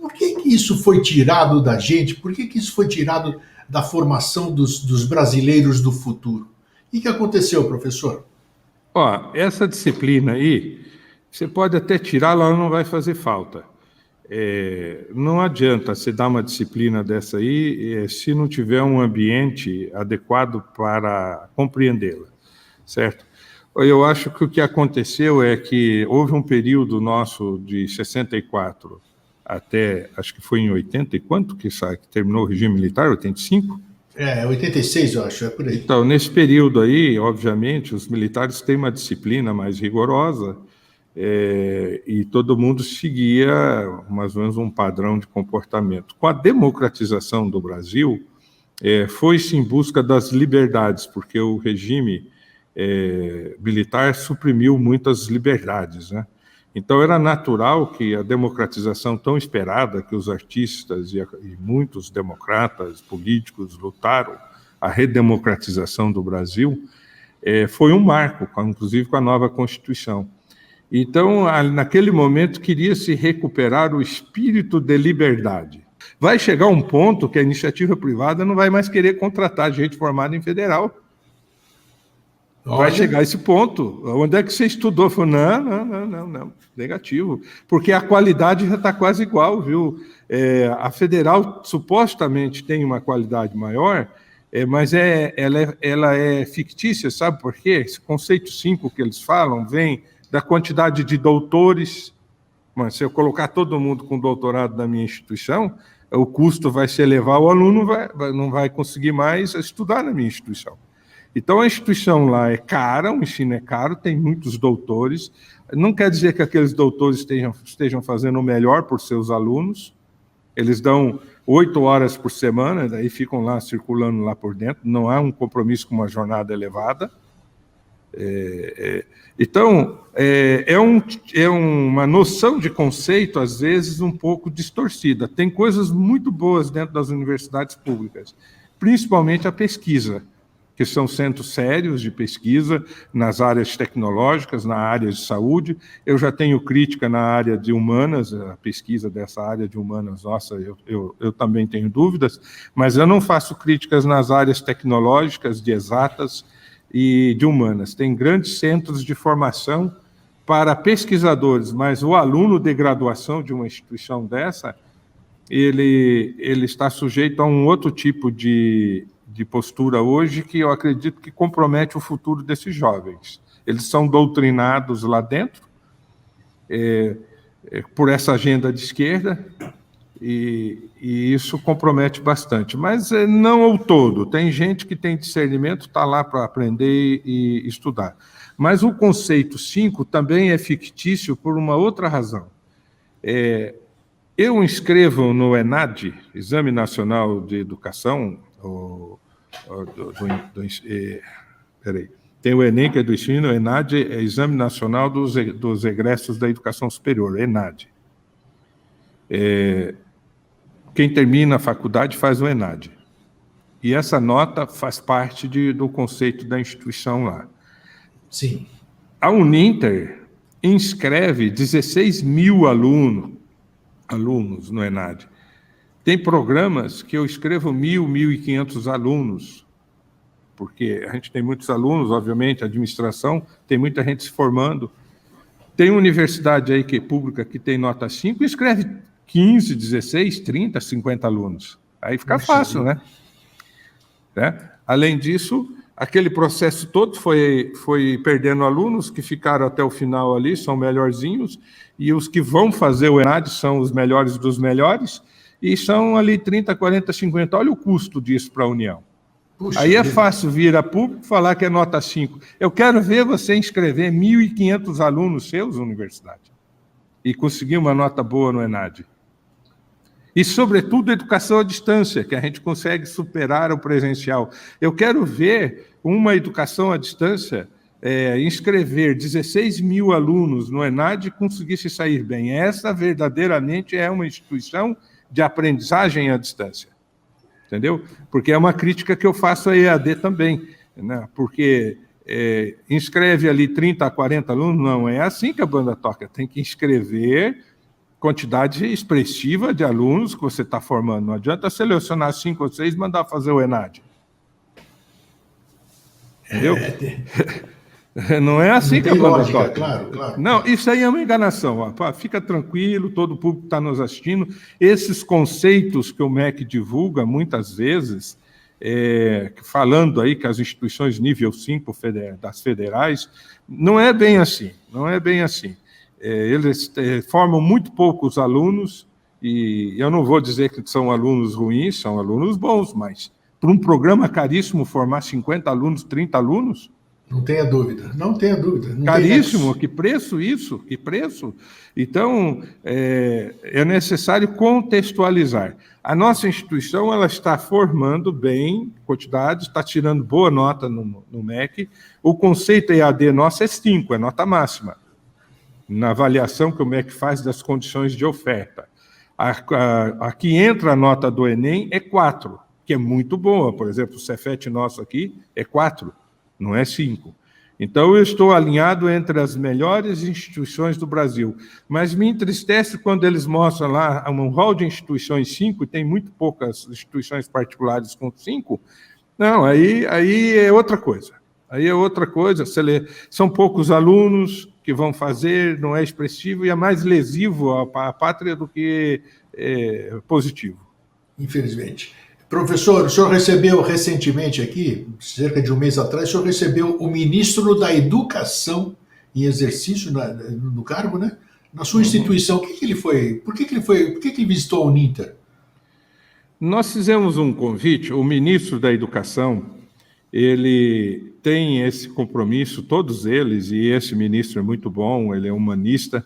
por que isso foi tirado da gente? Por que isso foi tirado da formação dos brasileiros do futuro? O que aconteceu, professor? Essa disciplina aí, você pode até tirá-la, ela não vai fazer falta. Não adianta você dar uma disciplina dessa aí se não tiver um ambiente adequado para compreendê-la, certo? Eu acho que o que aconteceu é que houve um período nosso de 64 até, acho que foi em 80 e quanto que terminou o regime militar, 85? 86, eu acho, é por aí. Então, nesse período aí, obviamente, os militares têm uma disciplina mais rigorosa, e todo mundo seguia mais ou menos um padrão de comportamento. Com a democratização do Brasil, foi-se em busca das liberdades, porque o regime militar suprimiu muitas liberdades, né? Então, era natural que a democratização tão esperada, que os artistas e muitos democratas políticos lutaram, a redemocratização do Brasil, foi um marco, inclusive com a nova Constituição. Então, naquele momento, queria-se recuperar o espírito de liberdade. Vai chegar um ponto que a iniciativa privada não vai mais querer contratar gente formada em federal. Vai chegar esse ponto. Onde é que você estudou? Falou, não, negativo. Porque a qualidade já está quase igual, viu? A federal supostamente tem uma qualidade maior, mas ela é fictícia, sabe por quê? Esse conceito 5 que eles falam vem da quantidade de doutores. Mas se eu colocar todo mundo com doutorado na minha instituição, o custo vai se elevar, o aluno não vai conseguir mais estudar na minha instituição. Então, a instituição lá é cara, o ensino é caro, tem muitos doutores. Não quer dizer que aqueles doutores estejam fazendo o melhor por seus alunos. Eles dão 8 horas por semana, daí ficam lá circulando lá por dentro. Não há um compromisso com uma jornada elevada. Então, é uma noção de conceito, às vezes, um pouco distorcida. Tem coisas muito boas dentro das universidades públicas, principalmente a pesquisa, que são centros sérios de pesquisa nas áreas tecnológicas, na área de saúde. Eu já tenho crítica na área de humanas, a pesquisa dessa área de humanas, nossa, eu também tenho dúvidas, mas eu não faço críticas nas áreas tecnológicas, de exatas e de humanas. Tem grandes centros de formação para pesquisadores, mas o aluno de graduação de uma instituição dessa, ele está sujeito a um outro tipo de postura hoje que eu acredito que compromete o futuro desses jovens. Eles são doutrinados lá dentro por essa agenda de esquerda e isso compromete bastante. Mas não ao todo. Tem gente que tem discernimento, está lá para aprender e estudar. Mas o conceito 5 também é fictício por uma outra razão. Eu inscrevo no ENAD, Exame Nacional de Educação, tem o ENEM, que é do ensino, o ENAD é Exame Nacional dos Egressos da Educação Superior, ENAD. Quem termina a faculdade faz o ENAD. E essa nota faz parte do conceito da instituição lá. Sim. A Uninter inscreve 16 mil alunos no ENAD. Tem programas que eu escrevo 1.500 alunos, porque a gente tem muitos alunos, obviamente, a administração, tem muita gente se formando. Tem universidade aí que é pública que tem nota 5 e escreve 15, 16, 30, 50 alunos. Aí fica fácil, né? Além disso, aquele processo todo foi perdendo alunos que ficaram até o final ali, são melhorzinhos, e os que vão fazer o ENAD são os melhores dos melhores, e são ali 30, 40, 50. Olha o custo disso para a União. Puxa, aí é fácil vir a público falar que é nota 5. Eu quero ver você inscrever 1.500 alunos seus na universidade e conseguir uma nota boa no ENAD. E, sobretudo, educação à distância, que a gente consegue superar o presencial. Eu quero ver uma educação à distância inscrever 16 mil alunos no ENAD e conseguir se sair bem. Essa, verdadeiramente, é uma instituição de aprendizagem à distância, entendeu? Porque é uma crítica que eu faço à EAD também, né? Porque inscreve ali 30 a 40 alunos, não é assim que a banda toca, tem que inscrever quantidade expressiva de alunos que você está formando, não adianta selecionar 5 ou 6 e mandar fazer o ENAD. Entendeu? Não é assim que a banda toca. Claro. Não, isso aí é uma enganação. Ó. Fica tranquilo, todo o público está nos assistindo. Esses conceitos que o MEC divulga, muitas vezes, falando aí que as instituições nível 5 das federais, não é bem assim, não é bem assim. Eles formam muito poucos alunos, e eu não vou dizer que são alunos ruins, são alunos bons, mas para um programa caríssimo formar 50 alunos, 30 alunos... Não tenha dúvida, não tenha dúvida. Não caríssimo, que preço isso? Que preço? Então, é necessário contextualizar. A nossa instituição ela está formando bem quantidade, está tirando boa nota no MEC. O conceito EAD nosso é 5, é nota máxima, na avaliação que o MEC faz das condições de oferta. Aqui entra a nota do Enem, é 4, que é muito boa. Por exemplo, o Cefet nosso aqui é 4, não é 5. Então, eu estou alinhado entre as melhores instituições do Brasil, mas me entristece quando eles mostram lá um rol de instituições 5, e tem muito poucas instituições particulares com 5. Não, aí é outra coisa. Aí é outra coisa, são poucos alunos que vão fazer, não é expressivo e é mais lesivo à pátria do que positivo. Infelizmente. Professor, o senhor recebeu recentemente aqui, cerca de um mês atrás, o senhor recebeu o ministro da Educação em exercício no cargo, né? Na sua instituição. O que ele foi? Por que ele visitou a Uninter? Nós fizemos um convite, o ministro da Educação, ele tem esse compromisso, todos eles, e esse ministro é muito bom, ele é humanista,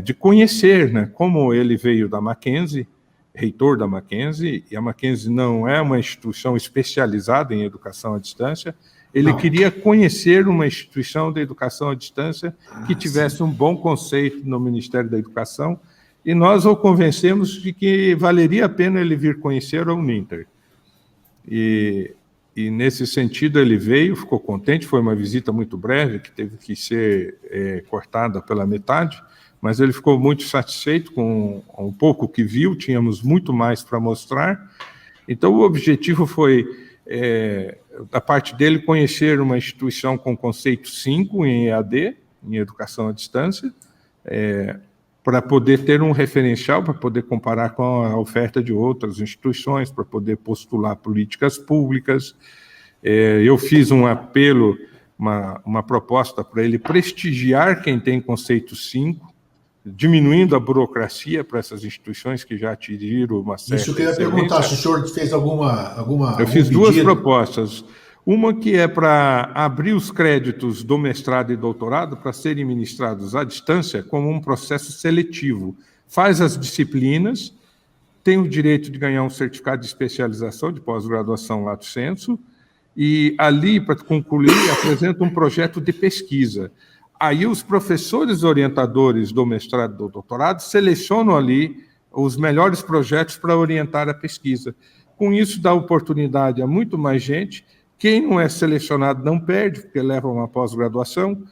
de conhecer, né, como ele veio da Mackenzie, reitor da Mackenzie, e a Mackenzie não é uma instituição especializada em educação à distância, ele queria conhecer uma instituição de educação à distância que tivesse um bom conceito no Ministério da Educação, e nós o convencemos de que valeria a pena ele vir conhecer a Uninter. E nesse sentido ele veio, ficou contente, foi uma visita muito breve, que teve que ser cortada pela metade, mas ele ficou muito satisfeito com o pouco que viu, tínhamos muito mais para mostrar. Então, o objetivo foi, da parte dele, conhecer uma instituição com conceito 5 em EAD, em educação à distância, para poder ter um referencial, para poder comparar com a oferta de outras instituições, para poder postular políticas públicas. Eu fiz um apelo, uma proposta para ele prestigiar quem tem conceito 5, diminuindo a burocracia para essas instituições que já atingiram uma certa... Isso que eu ia perguntar, se o senhor fez alguma Eu fiz duas propostas. Uma que é para abrir os créditos do mestrado e doutorado para serem ministrados à distância como um processo seletivo. Faz as disciplinas, tem o direito de ganhar um certificado de especialização de pós-graduação lato sensu, e ali, para concluir, apresenta um projeto de pesquisa. Aí os professores orientadores do mestrado e do doutorado selecionam ali os melhores projetos para orientar a pesquisa. Com isso, dá oportunidade a muito mais gente. Quem não é selecionado não perde, porque leva uma pós-graduação,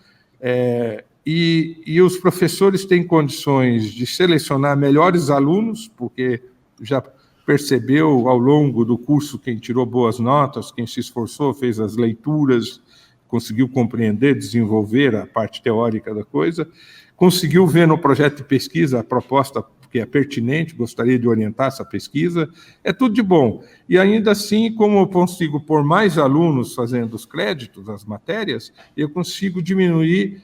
e os professores têm condições de selecionar melhores alunos, porque já percebeu ao longo do curso quem tirou boas notas, quem se esforçou, fez as leituras, conseguiu compreender, desenvolver a parte teórica da coisa, conseguiu ver no projeto de pesquisa a proposta que é pertinente, gostaria de orientar essa pesquisa, é tudo de bom. E ainda assim, como eu consigo pôr mais alunos fazendo os créditos, as matérias, eu consigo diminuir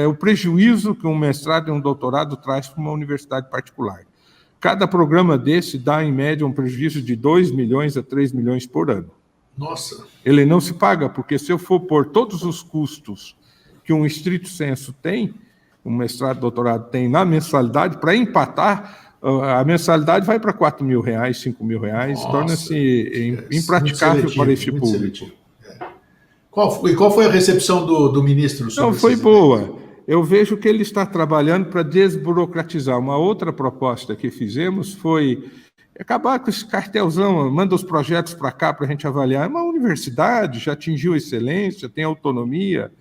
o prejuízo que um mestrado e um doutorado traz para uma universidade particular. Cada programa desse dá, em média, um prejuízo de 2 milhões a 3 milhões por ano. Nossa! Ele não se paga, porque se eu for pôr todos os custos que um estrito sensu tem, um mestrado e doutorado tem na mensalidade, para empatar, a mensalidade vai para R$4 mil, R$5 mil, torna-se impraticável para este público. Qual foi a recepção do ministro? Não, foi boa. Eu vejo que ele está trabalhando para desburocratizar. Uma outra proposta que fizemos foi acabar com esse cartelzão, manda os projetos para cá para a gente avaliar. É uma universidade, já atingiu excelência, tem autonomia.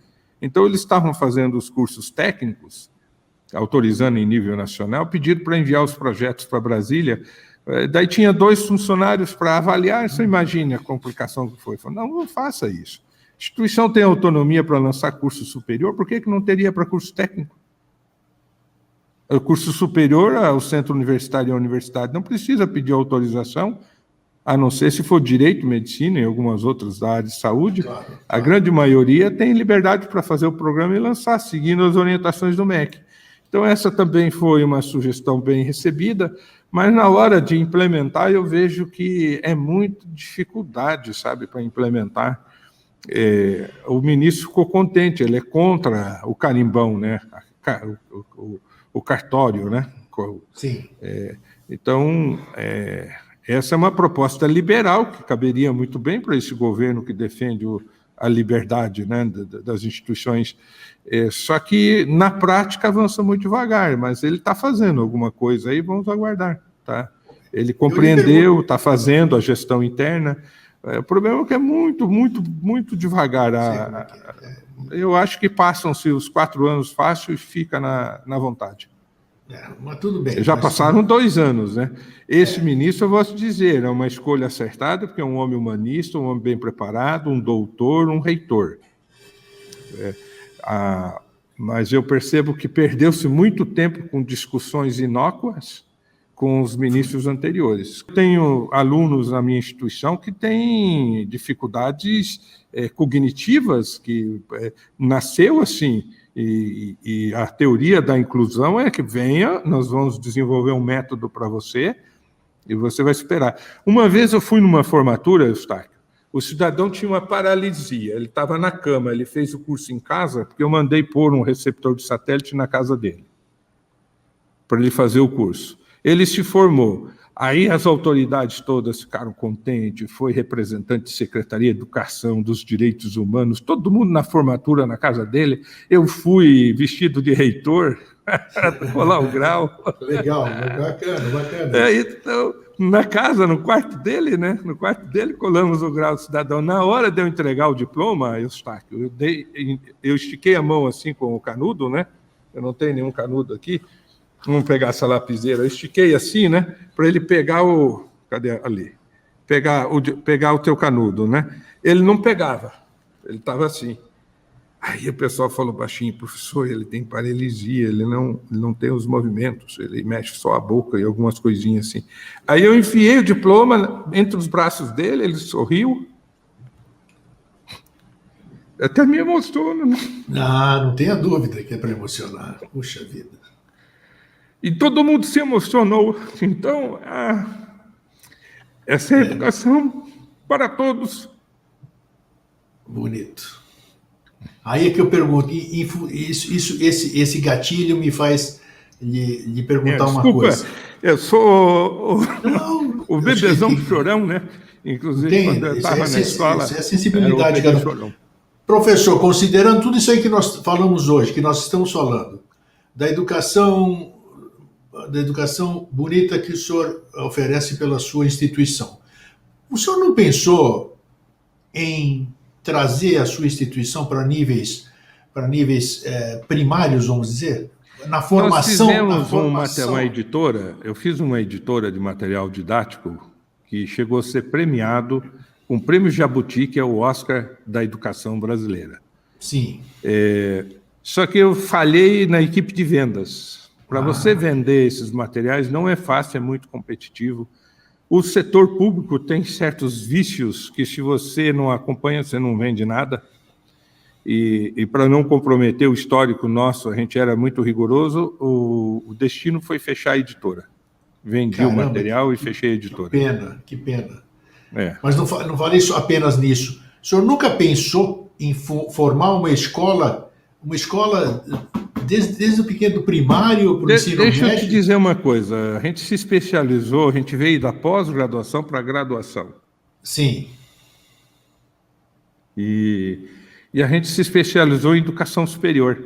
Então, eles estavam fazendo os cursos técnicos, autorizando em nível nacional, pediram para enviar os projetos para Brasília. Daí tinha 2 funcionários para avaliar. Você imagine a complicação que foi. Falei, não faça isso. A instituição tem autonomia para lançar curso superior, por que não teria para curso técnico? O curso superior, o centro universitário e a universidade não precisa pedir autorização, a não ser se for direito, medicina e algumas outras da área de saúde, Claro, a claro. grande maioria tem liberdade para fazer o programa e lançar, seguindo as orientações do MEC. Então, essa também foi uma sugestão bem recebida, mas na hora de implementar, eu vejo que é muita dificuldade, sabe, para implementar. O ministro ficou contente, ele é contra o carimbão, né? O cartório, né? Sim. Então, essa é uma proposta liberal que caberia muito bem para esse governo que defende a liberdade, né, das instituições. Só que, na prática, avança muito devagar, mas ele está fazendo alguma coisa aí, vamos aguardar. Tá? Ele compreendeu, está fazendo a gestão interna. O problema é que é muito, muito, muito devagar. Eu acho que passam-se os 4 anos fácil e fica na vontade. Mas tudo bem. Já passaram 2 anos, né? Esse ministro, eu vou te dizer, é uma escolha acertada, porque é um homem humanista, um homem bem preparado, um doutor, um reitor. Mas eu percebo que perdeu-se muito tempo com discussões inócuas com os ministros anteriores. Eu tenho alunos na minha instituição que têm dificuldades cognitivas, que nasceu assim, e a teoria da inclusão é que venha, nós vamos desenvolver um método para você, e você vai esperar. Uma vez eu fui numa formatura, Eustáquio, o cidadão tinha uma paralisia, ele estava na cama, ele fez o curso em casa, porque eu mandei pôr um receptor de satélite na casa dele, para ele fazer o curso. Ele se formou. Aí as autoridades todas ficaram contentes, foi representante de Secretaria de Educação, dos Direitos Humanos, todo mundo na formatura na casa dele. Eu fui vestido de reitor, colar o grau. Legal, bacana, bacana. Então, na casa, no quarto dele, né? No quarto dele, colamos o grau de cidadão. Na hora de eu entregar o diploma, Eustáquio, eu estiquei a mão assim com o canudo, né? Eu não tenho nenhum canudo aqui. Vamos pegar essa lapiseira. Eu estiquei assim, né? Para ele pegar o... Cadê ali? Pegar o teu canudo, né? Ele não pegava. Ele estava assim. Aí o pessoal falou baixinho, professor, ele tem paralisia, ele não tem os movimentos, ele mexe só a boca e algumas coisinhas assim. Aí eu enfiei o diploma entre os braços dele, ele sorriu. Até me emociona, né? Não tenha dúvida que é para emocionar. Puxa vida. E todo mundo se emocionou. Então, essa é a educação para todos. Bonito. Aí é que eu pergunto, esse gatilho me faz lhe perguntar uma coisa. Eu sou o eu sei bebezão que- chorão, né? Inclusive, Entende? quando eu estava na escola, Isso é sensibilidade. era o bebê Cara. chorão. Professor, considerando tudo isso aí que nós falamos hoje, que nós estamos falando, da educação bonita que o senhor oferece pela sua instituição, o senhor não pensou em trazer a sua instituição para níveis primários, vamos dizer? Na formação. Nós fizemos uma editora, eu fiz uma editora de material didático que chegou a ser premiado com o Prêmio Jabuti, que é o Oscar da educação brasileira. Sim. Só que eu falhei na equipe de vendas. Para você vender esses materiais não é fácil, é muito competitivo. O setor público tem certos vícios que, se você não acompanha, você não vende nada. E para não comprometer o histórico nosso, a gente era muito rigoroso, o destino foi fechar a editora. Vendi o material e fechei a editora. Que pena. Mas não falei apenas nisso. O senhor nunca pensou em formar uma escola desde o pequeno primário para o ensino médio? Deixa eu te dizer uma coisa. A gente se especializou, a gente veio da pós-graduação para a graduação. Sim. E a gente se especializou em educação superior.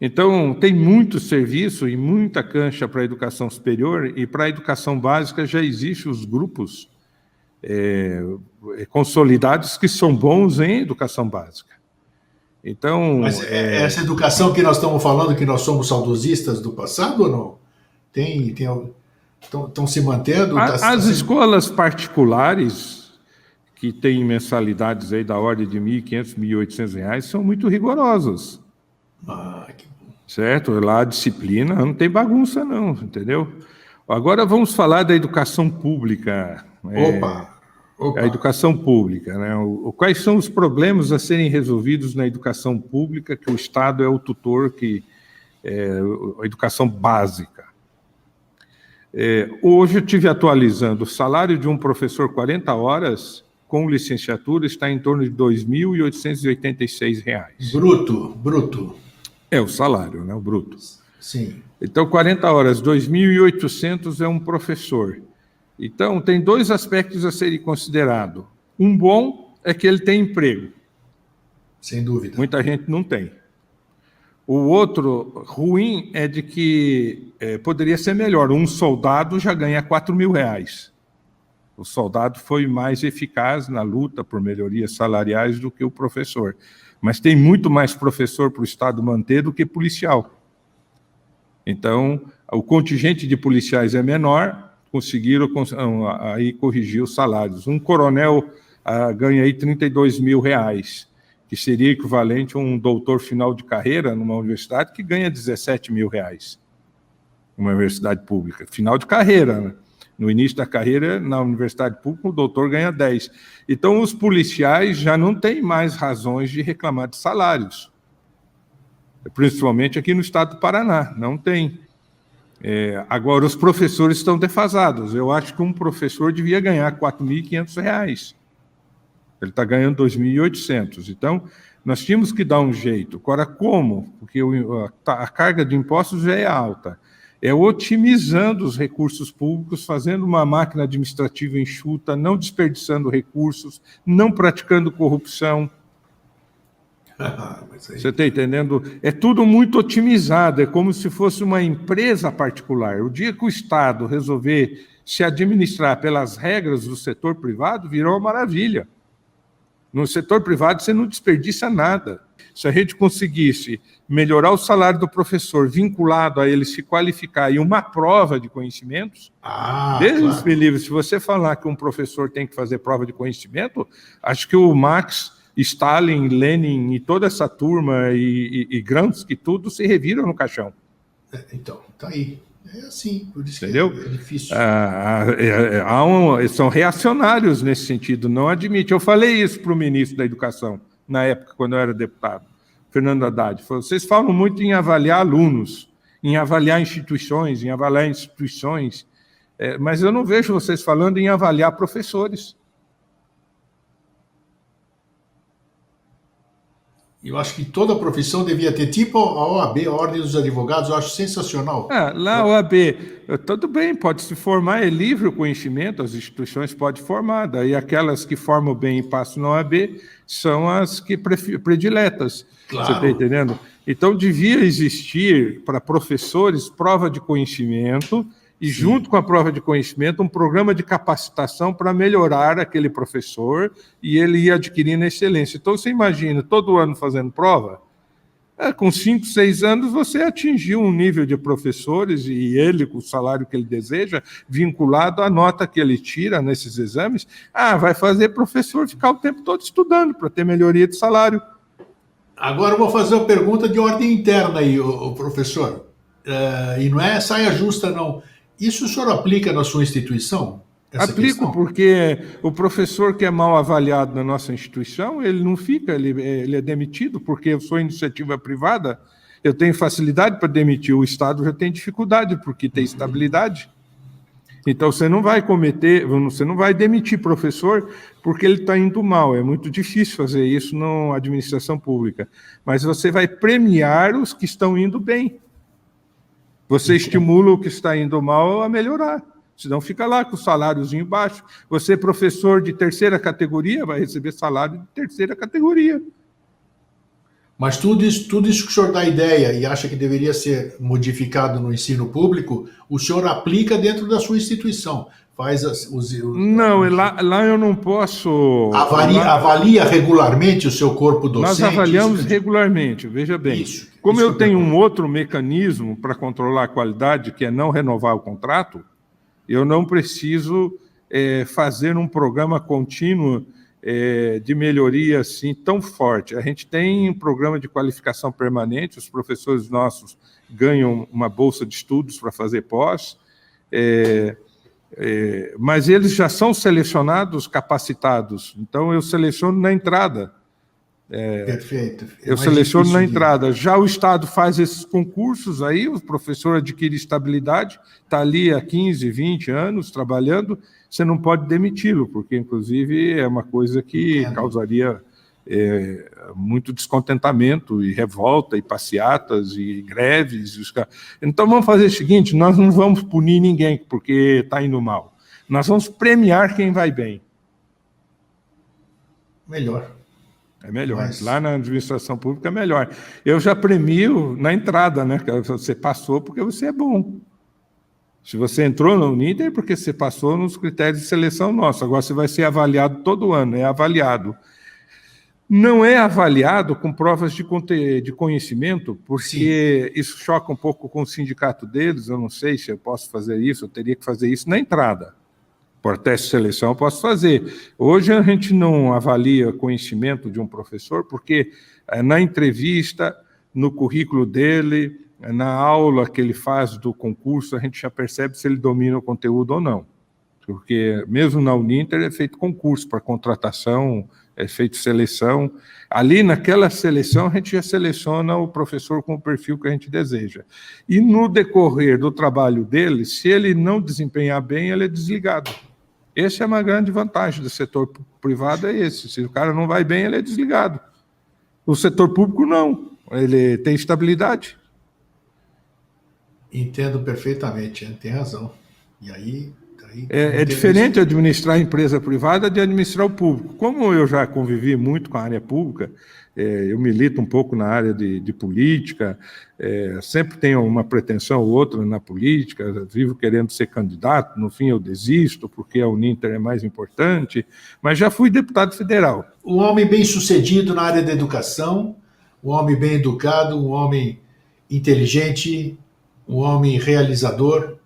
Então, tem muito serviço e muita cancha para a educação superior, e para a educação básica já existem os grupos consolidados que são bons em educação básica. Então, mas essa educação que nós estamos falando, que nós somos saudosistas do passado ou não? Estão se mantendo? As escolas particulares, que têm mensalidades aí da ordem de R$ 1.500, R$ 1.800, são muito rigorosas. Que bom. Certo? Lá a disciplina não tem bagunça não, entendeu? Agora vamos falar da educação pública. Opa! A educação pública, né? Quais são os problemas a serem resolvidos na educação pública, que o Estado é o tutor, a educação básica. Hoje eu estive atualizando, o salário de um professor 40 horas, com licenciatura, está em torno de R$ 2.886. Bruto. É o salário, né? O bruto. Sim. Então, 40 horas, 2.800 é um professor. Então, tem dois aspectos a serem considerados. Um bom é que ele tem emprego. Sem dúvida. Muita gente não tem. O outro ruim é de que poderia ser melhor. Um soldado já ganha R$ 4.000. O soldado foi mais eficaz na luta por melhorias salariais do que o professor. Mas tem muito mais professor para o Estado manter do que policial. Então, o contingente de policiais é menor, conseguiram aí corrigir os salários. Um coronel ganha aí R$ 32.000, que seria equivalente a um doutor final de carreira numa universidade que ganha R$ 17.000, uma universidade pública. Final de carreira, né? No início da carreira, na universidade pública, o doutor ganha 10. Então, os policiais já não têm mais razões de reclamar de salários, principalmente aqui no estado do Paraná, não tem. Agora, os professores estão defasados. Eu acho que um professor devia ganhar R$ 4.500. Ele está ganhando R$ 2.800. Então, nós tínhamos que dar um jeito. Agora, como? Porque a carga de impostos já é alta. É otimizando os recursos públicos, fazendo uma máquina administrativa enxuta, não desperdiçando recursos, não praticando corrupção. Você está entendendo? É tudo muito otimizado, é como se fosse uma empresa particular. O dia que o Estado resolver se administrar pelas regras do setor privado, virou uma maravilha. No setor privado, você não desperdiça nada. Se a gente conseguisse melhorar o salário do professor, vinculado a ele se qualificar e uma prova de conhecimentos, Deus me livre, se você falar que um professor tem que fazer prova de conhecimento, acho que o Marx, Stalin, Lenin e toda essa turma e Gramsci, tudo se reviram no caixão. Então, tá aí. É assim, por isso entendeu? Que é difícil. São reacionários nesse sentido, não admite. Eu falei isso para o ministro da Educação, na época, quando eu era deputado, Fernando Haddad. Vocês falam muito em avaliar alunos, em avaliar instituições, mas eu não vejo vocês falando em avaliar professores. Eu acho que toda profissão devia ter, tipo a OAB, a Ordem dos Advogados, eu acho sensacional. Lá a OAB, tudo bem, pode se formar, é livre o conhecimento, as instituições podem formar, daí aquelas que formam bem e passam na OAB são as que prediletas. Claro. Você está entendendo? Então, devia existir para professores prova de conhecimento e, Sim, junto com a prova de conhecimento, um programa de capacitação para melhorar aquele professor e ele ir adquirindo excelência. Então, você imagina, todo ano fazendo prova, com 5, 6 anos, você atingiu um nível de professores e ele, com o salário que ele deseja, vinculado à nota que ele tira nesses exames, vai fazer professor ficar o tempo todo estudando para ter melhoria de salário. Agora eu vou fazer uma pergunta de ordem interna aí, o professor. E não é saia justa, não. Isso o senhor aplica na sua instituição? Aplico, porque o professor que é mal avaliado na nossa instituição, ele não fica, ele é demitido, porque eu sou iniciativa privada, eu tenho facilidade para demitir, o Estado já tem dificuldade, porque tem estabilidade. Então, você não vai demitir professor porque ele está indo mal, é muito difícil fazer isso na administração pública, mas você vai premiar os que estão indo bem. Você estimula o que está indo mal a melhorar, senão fica lá com o saláriozinho baixo. Você, professor de terceira categoria, vai receber salário de terceira categoria. Mas tudo isso que o senhor dá ideia e acha que deveria ser modificado no ensino público, o senhor aplica dentro da sua instituição. Não, lá eu não posso... Avalia regularmente o seu corpo docente? Nós avaliamos regularmente, veja bem. Como eu tenho um outro mecanismo para controlar a qualidade, que é não renovar o contrato, eu não preciso fazer um programa contínuo de melhoria assim tão forte. A gente tem um programa de qualificação permanente, os professores nossos ganham uma bolsa de estudos para fazer pós, Mas eles já são selecionados, capacitados. Então, eu seleciono na entrada. Perfeito. Eu seleciono na entrada. Já o Estado faz esses concursos, aí o professor adquire estabilidade, está ali há 15, 20 anos trabalhando, você não pode demiti-lo, porque, inclusive, é uma coisa que causaria muito descontentamento, e revolta, e passeatas, e greves. Então, vamos fazer o seguinte, nós não vamos punir ninguém porque está indo mal. Nós vamos premiar quem vai bem. Melhor. É melhor. Lá na administração pública é melhor. Eu já premio na entrada, né? Você passou porque você é bom. Se você entrou no Uninter é porque você passou nos critérios de seleção nossos. Agora você vai ser avaliado todo ano, é avaliado. Não é avaliado com provas de conhecimento, porque isso choca um pouco com o sindicato deles, eu não sei se eu posso fazer isso, eu teria que fazer isso na entrada. Por teste de seleção eu posso fazer. Hoje a gente não avalia conhecimento de um professor, porque na entrevista, no currículo dele, na aula que ele faz do concurso, a gente já percebe se ele domina o conteúdo ou não. Porque mesmo na Uninter é feito concurso para contratação, é feito seleção. Ali naquela seleção a gente já seleciona o professor com o perfil que a gente deseja. E no decorrer do trabalho dele, se ele não desempenhar bem, ele é desligado. Essa é uma grande vantagem do setor privado, é esse. Se o cara não vai bem, ele é desligado. O setor público não, ele tem estabilidade. Entendo perfeitamente, tem razão. E aí é diferente administrar a empresa privada de administrar o público. Como eu já convivi muito com a área pública, eu milito um pouco na área de política, sempre tenho uma pretensão ou outra na política, vivo querendo ser candidato, no fim eu desisto, porque a Uninter é mais importante, mas já fui deputado federal. Um homem bem-sucedido na área da educação, um homem bem educado, um homem inteligente, um homem realizador.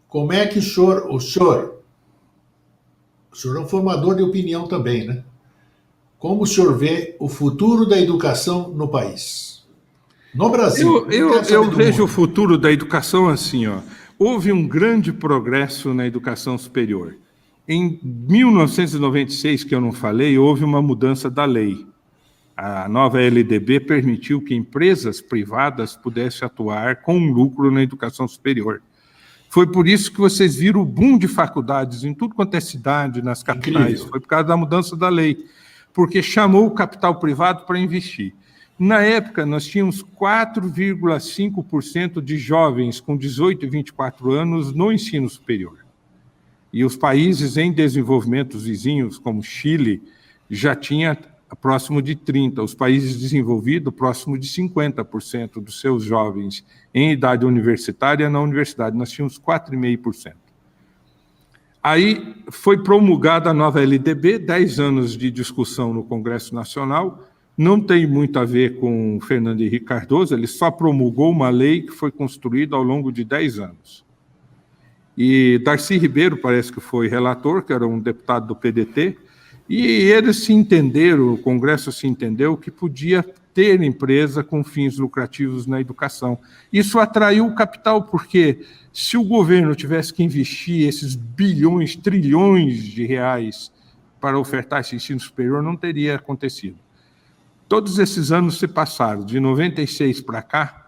Como é que o senhor é um formador de opinião também, né? Como o senhor vê o futuro da educação no país? No Brasil. Eu vejo o futuro da educação assim, ó. Houve um grande progresso na educação superior. Em 1996, que eu não falei, houve uma mudança da lei. A nova LDB permitiu que empresas privadas pudessem atuar com lucro na educação superior. Foi por isso que vocês viram o boom de faculdades em tudo quanto é cidade, nas capitais. Incrível. Foi por causa da mudança da lei, porque chamou o capital privado para investir. Na época, nós tínhamos 4,5% de jovens com 18 e 24 anos no ensino superior. E os países em desenvolvimento vizinhos, como Chile, já tinha próximo de 30%. Os países desenvolvidos, próximo de 50% dos seus jovens em idade universitária na universidade. Nós tínhamos 4,5%. Aí foi promulgada a nova LDB, 10 anos de discussão no Congresso Nacional, não tem muito a ver com Fernando Henrique Cardoso, ele só promulgou uma lei que foi construída ao longo de 10 anos. E Darcy Ribeiro parece que foi relator, que era um deputado do PDT, e eles se entenderam, o Congresso se entendeu que podia ter empresa com fins lucrativos na educação. Isso atraiu o capital, porque se o governo tivesse que investir esses bilhões, trilhões de reais para ofertar esse ensino superior, não teria acontecido. Todos esses anos se passaram, de 96 para cá,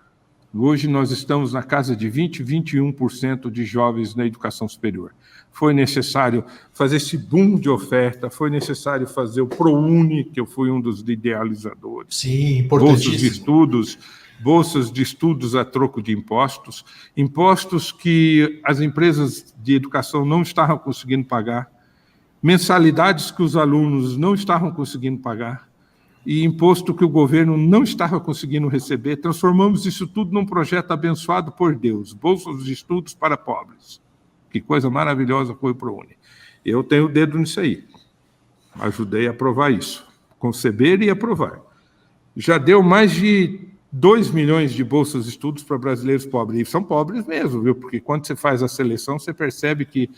hoje nós estamos na casa de 20%, 21% de jovens na educação superior. Foi necessário fazer esse boom de oferta, foi necessário fazer o ProUni, que eu fui um dos idealizadores. Sim, importantíssimo. Bolsas de estudos a troco de impostos, impostos que as empresas de educação não estavam conseguindo pagar, mensalidades que os alunos não estavam conseguindo pagar, e imposto que o governo não estava conseguindo receber. Transformamos isso tudo num projeto abençoado por Deus, bolsas de estudos para pobres. Que coisa maravilhosa foi o ProUni. Eu tenho o dedo nisso aí. Ajudei a aprovar isso. Conceber e aprovar. Já deu mais de 2 milhões de bolsas de estudos para brasileiros pobres. E são pobres mesmo, viu? Porque quando você faz a seleção, você percebe que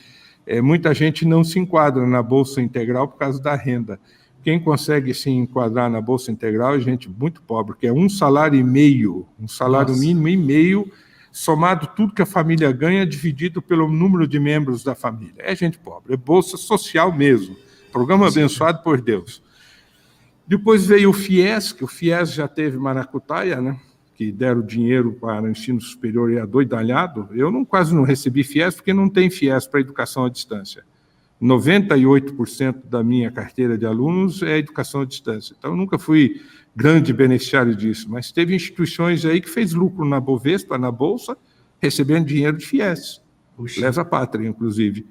muita gente não se enquadra na bolsa integral por causa da renda. Quem consegue se enquadrar na bolsa integral é gente muito pobre, que é um salário e meio, um salário mínimo e meio somado tudo que a família ganha, dividido pelo número de membros da família. É gente pobre, é bolsa social mesmo, programa abençoado por Deus. Depois veio o FIES, que o FIES já teve maracutaia, né? Que deram dinheiro para o ensino superior e adoidalhado. Eu quase não recebi FIES, porque não tem FIES para educação à distância. 98% da minha carteira de alunos é educação à distância. Então, eu nunca fui grande beneficiário disso, mas teve instituições aí que fez lucro na Bovespa, na Bolsa, recebendo dinheiro de FIES. Lesa Pátria, inclusive.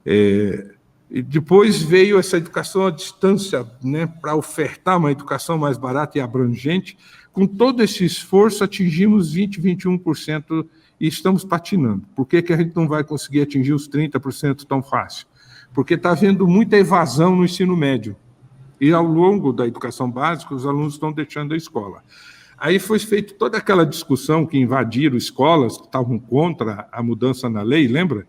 E depois veio essa educação à distância, né, para ofertar uma educação mais barata e abrangente. Com todo esse esforço, atingimos 20%, 21% e estamos patinando. Por que a gente não vai conseguir atingir os 30% tão fácil? Porque está havendo muita evasão no ensino médio. E, ao longo da educação básica, os alunos estão deixando a escola. Aí foi feita toda aquela discussão que invadiram escolas, que estavam contra a mudança na lei, lembra?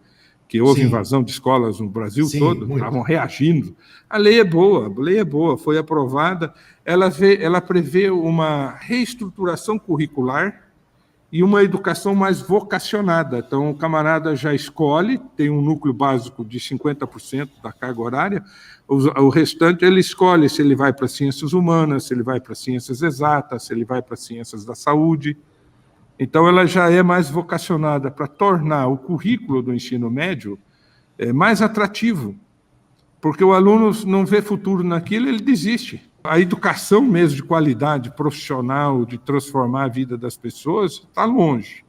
Que houve invasão de escolas no Brasil todo, estavam reagindo. A lei é boa, foi aprovada. Ela prevê uma reestruturação curricular e uma educação mais vocacionada. Então, o camarada já escolhe, tem um núcleo básico de 50% da carga horária, o restante ele escolhe se ele vai para ciências humanas, se ele vai para ciências exatas, se ele vai para ciências da saúde. Então, ela já é mais vocacionada para tornar o currículo do ensino médio mais atrativo, porque o aluno não vê futuro naquilo, ele desiste. A educação mesmo de qualidade profissional, de transformar a vida das pessoas, está longe.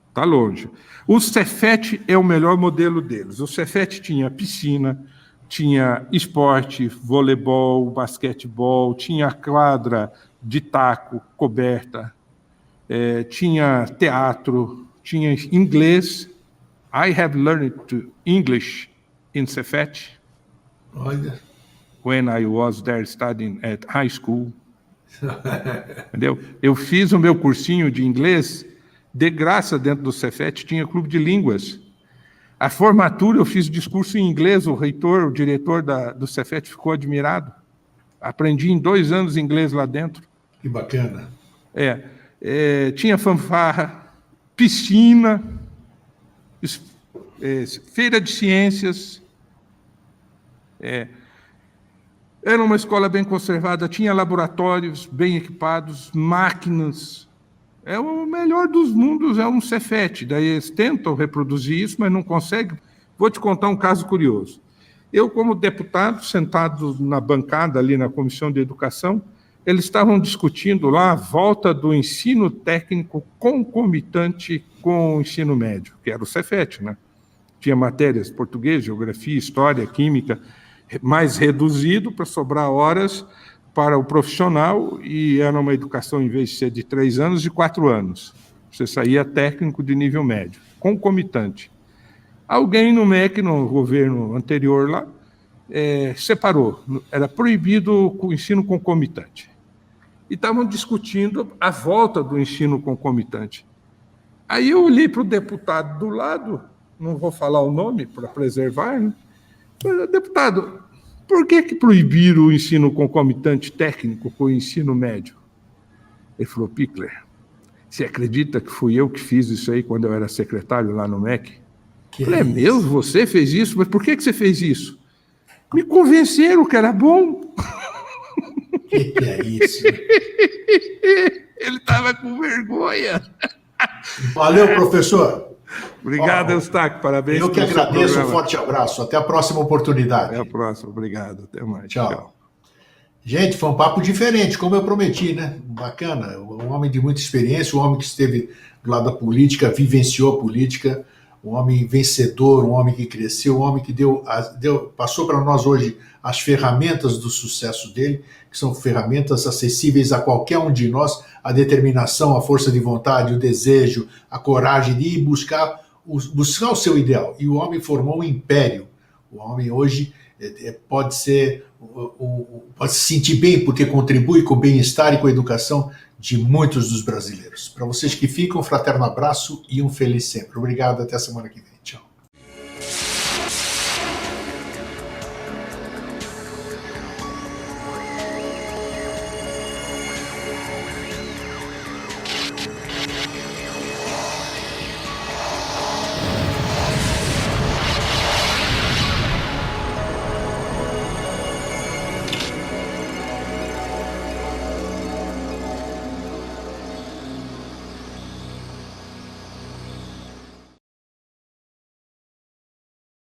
Está longe. O Cefet é o melhor modelo deles. O Cefet tinha piscina, tinha esporte, voleibol, basquetebol, tinha quadra de taco coberta, tinha teatro, tinha inglês. I have learned English in Cefet. Olha. When I was there studying at high school. Entendeu? Eu fiz o meu cursinho de inglês de graça dentro do Cefet, tinha clube de línguas. A formatura, eu fiz discurso em inglês, o reitor, o diretor do Cefet ficou admirado. Aprendi em 2 anos inglês lá dentro. Que bacana. Tinha fanfarra, piscina, feira de ciências. Era uma escola bem conservada, tinha laboratórios bem equipados, máquinas. É o melhor dos mundos, é um Cefet. Daí eles tentam reproduzir isso, mas não conseguem. Vou te contar um caso curioso. Eu, como deputado, sentado na bancada ali na Comissão de Educação, eles estavam discutindo lá a volta do ensino técnico concomitante com o ensino médio, que era o Cefet, né? Tinha matérias português, geografia, história, química, mais reduzido para sobrar horas para o profissional, e era uma educação, em vez de ser de 3 anos, de 4 anos. Você saía técnico de nível médio, concomitante. Alguém no MEC, no governo anterior lá, separou, era proibido o ensino concomitante. E estavam discutindo a volta do ensino concomitante. Aí eu olhei para o deputado do lado, não vou falar o nome para preservar, né? Mas, deputado, por que proibiram o ensino concomitante técnico com o ensino médio? Ele falou: Pichler, você acredita que fui eu que fiz isso aí quando eu era secretário lá no MEC? Eu falei: é mesmo? Você fez isso? Mas por que você fez isso? Me convenceram que era bom. Que é isso? Ele estava com vergonha. Valeu, professor. Obrigado, Eustáquio. Parabéns. Eu que agradeço. Um forte abraço. Até a próxima oportunidade. Até a próxima. Obrigado. Até mais. Tchau. Gente, foi um papo diferente, como eu prometi, né? Bacana. Um homem de muita experiência, um homem que esteve do lado da política, vivenciou a política, um homem vencedor, um homem que cresceu, um homem que passou para nós hoje as ferramentas do sucesso dele, que são ferramentas acessíveis a qualquer um de nós, a determinação, a força de vontade, o desejo, a coragem de ir buscar o seu ideal. E o homem formou um império. O homem hoje pode se sentir bem porque contribui com o bem-estar e com a educação de muitos dos brasileiros. Para vocês que ficam, um fraterno abraço e um feliz sempre. Obrigado, até a semana que vem.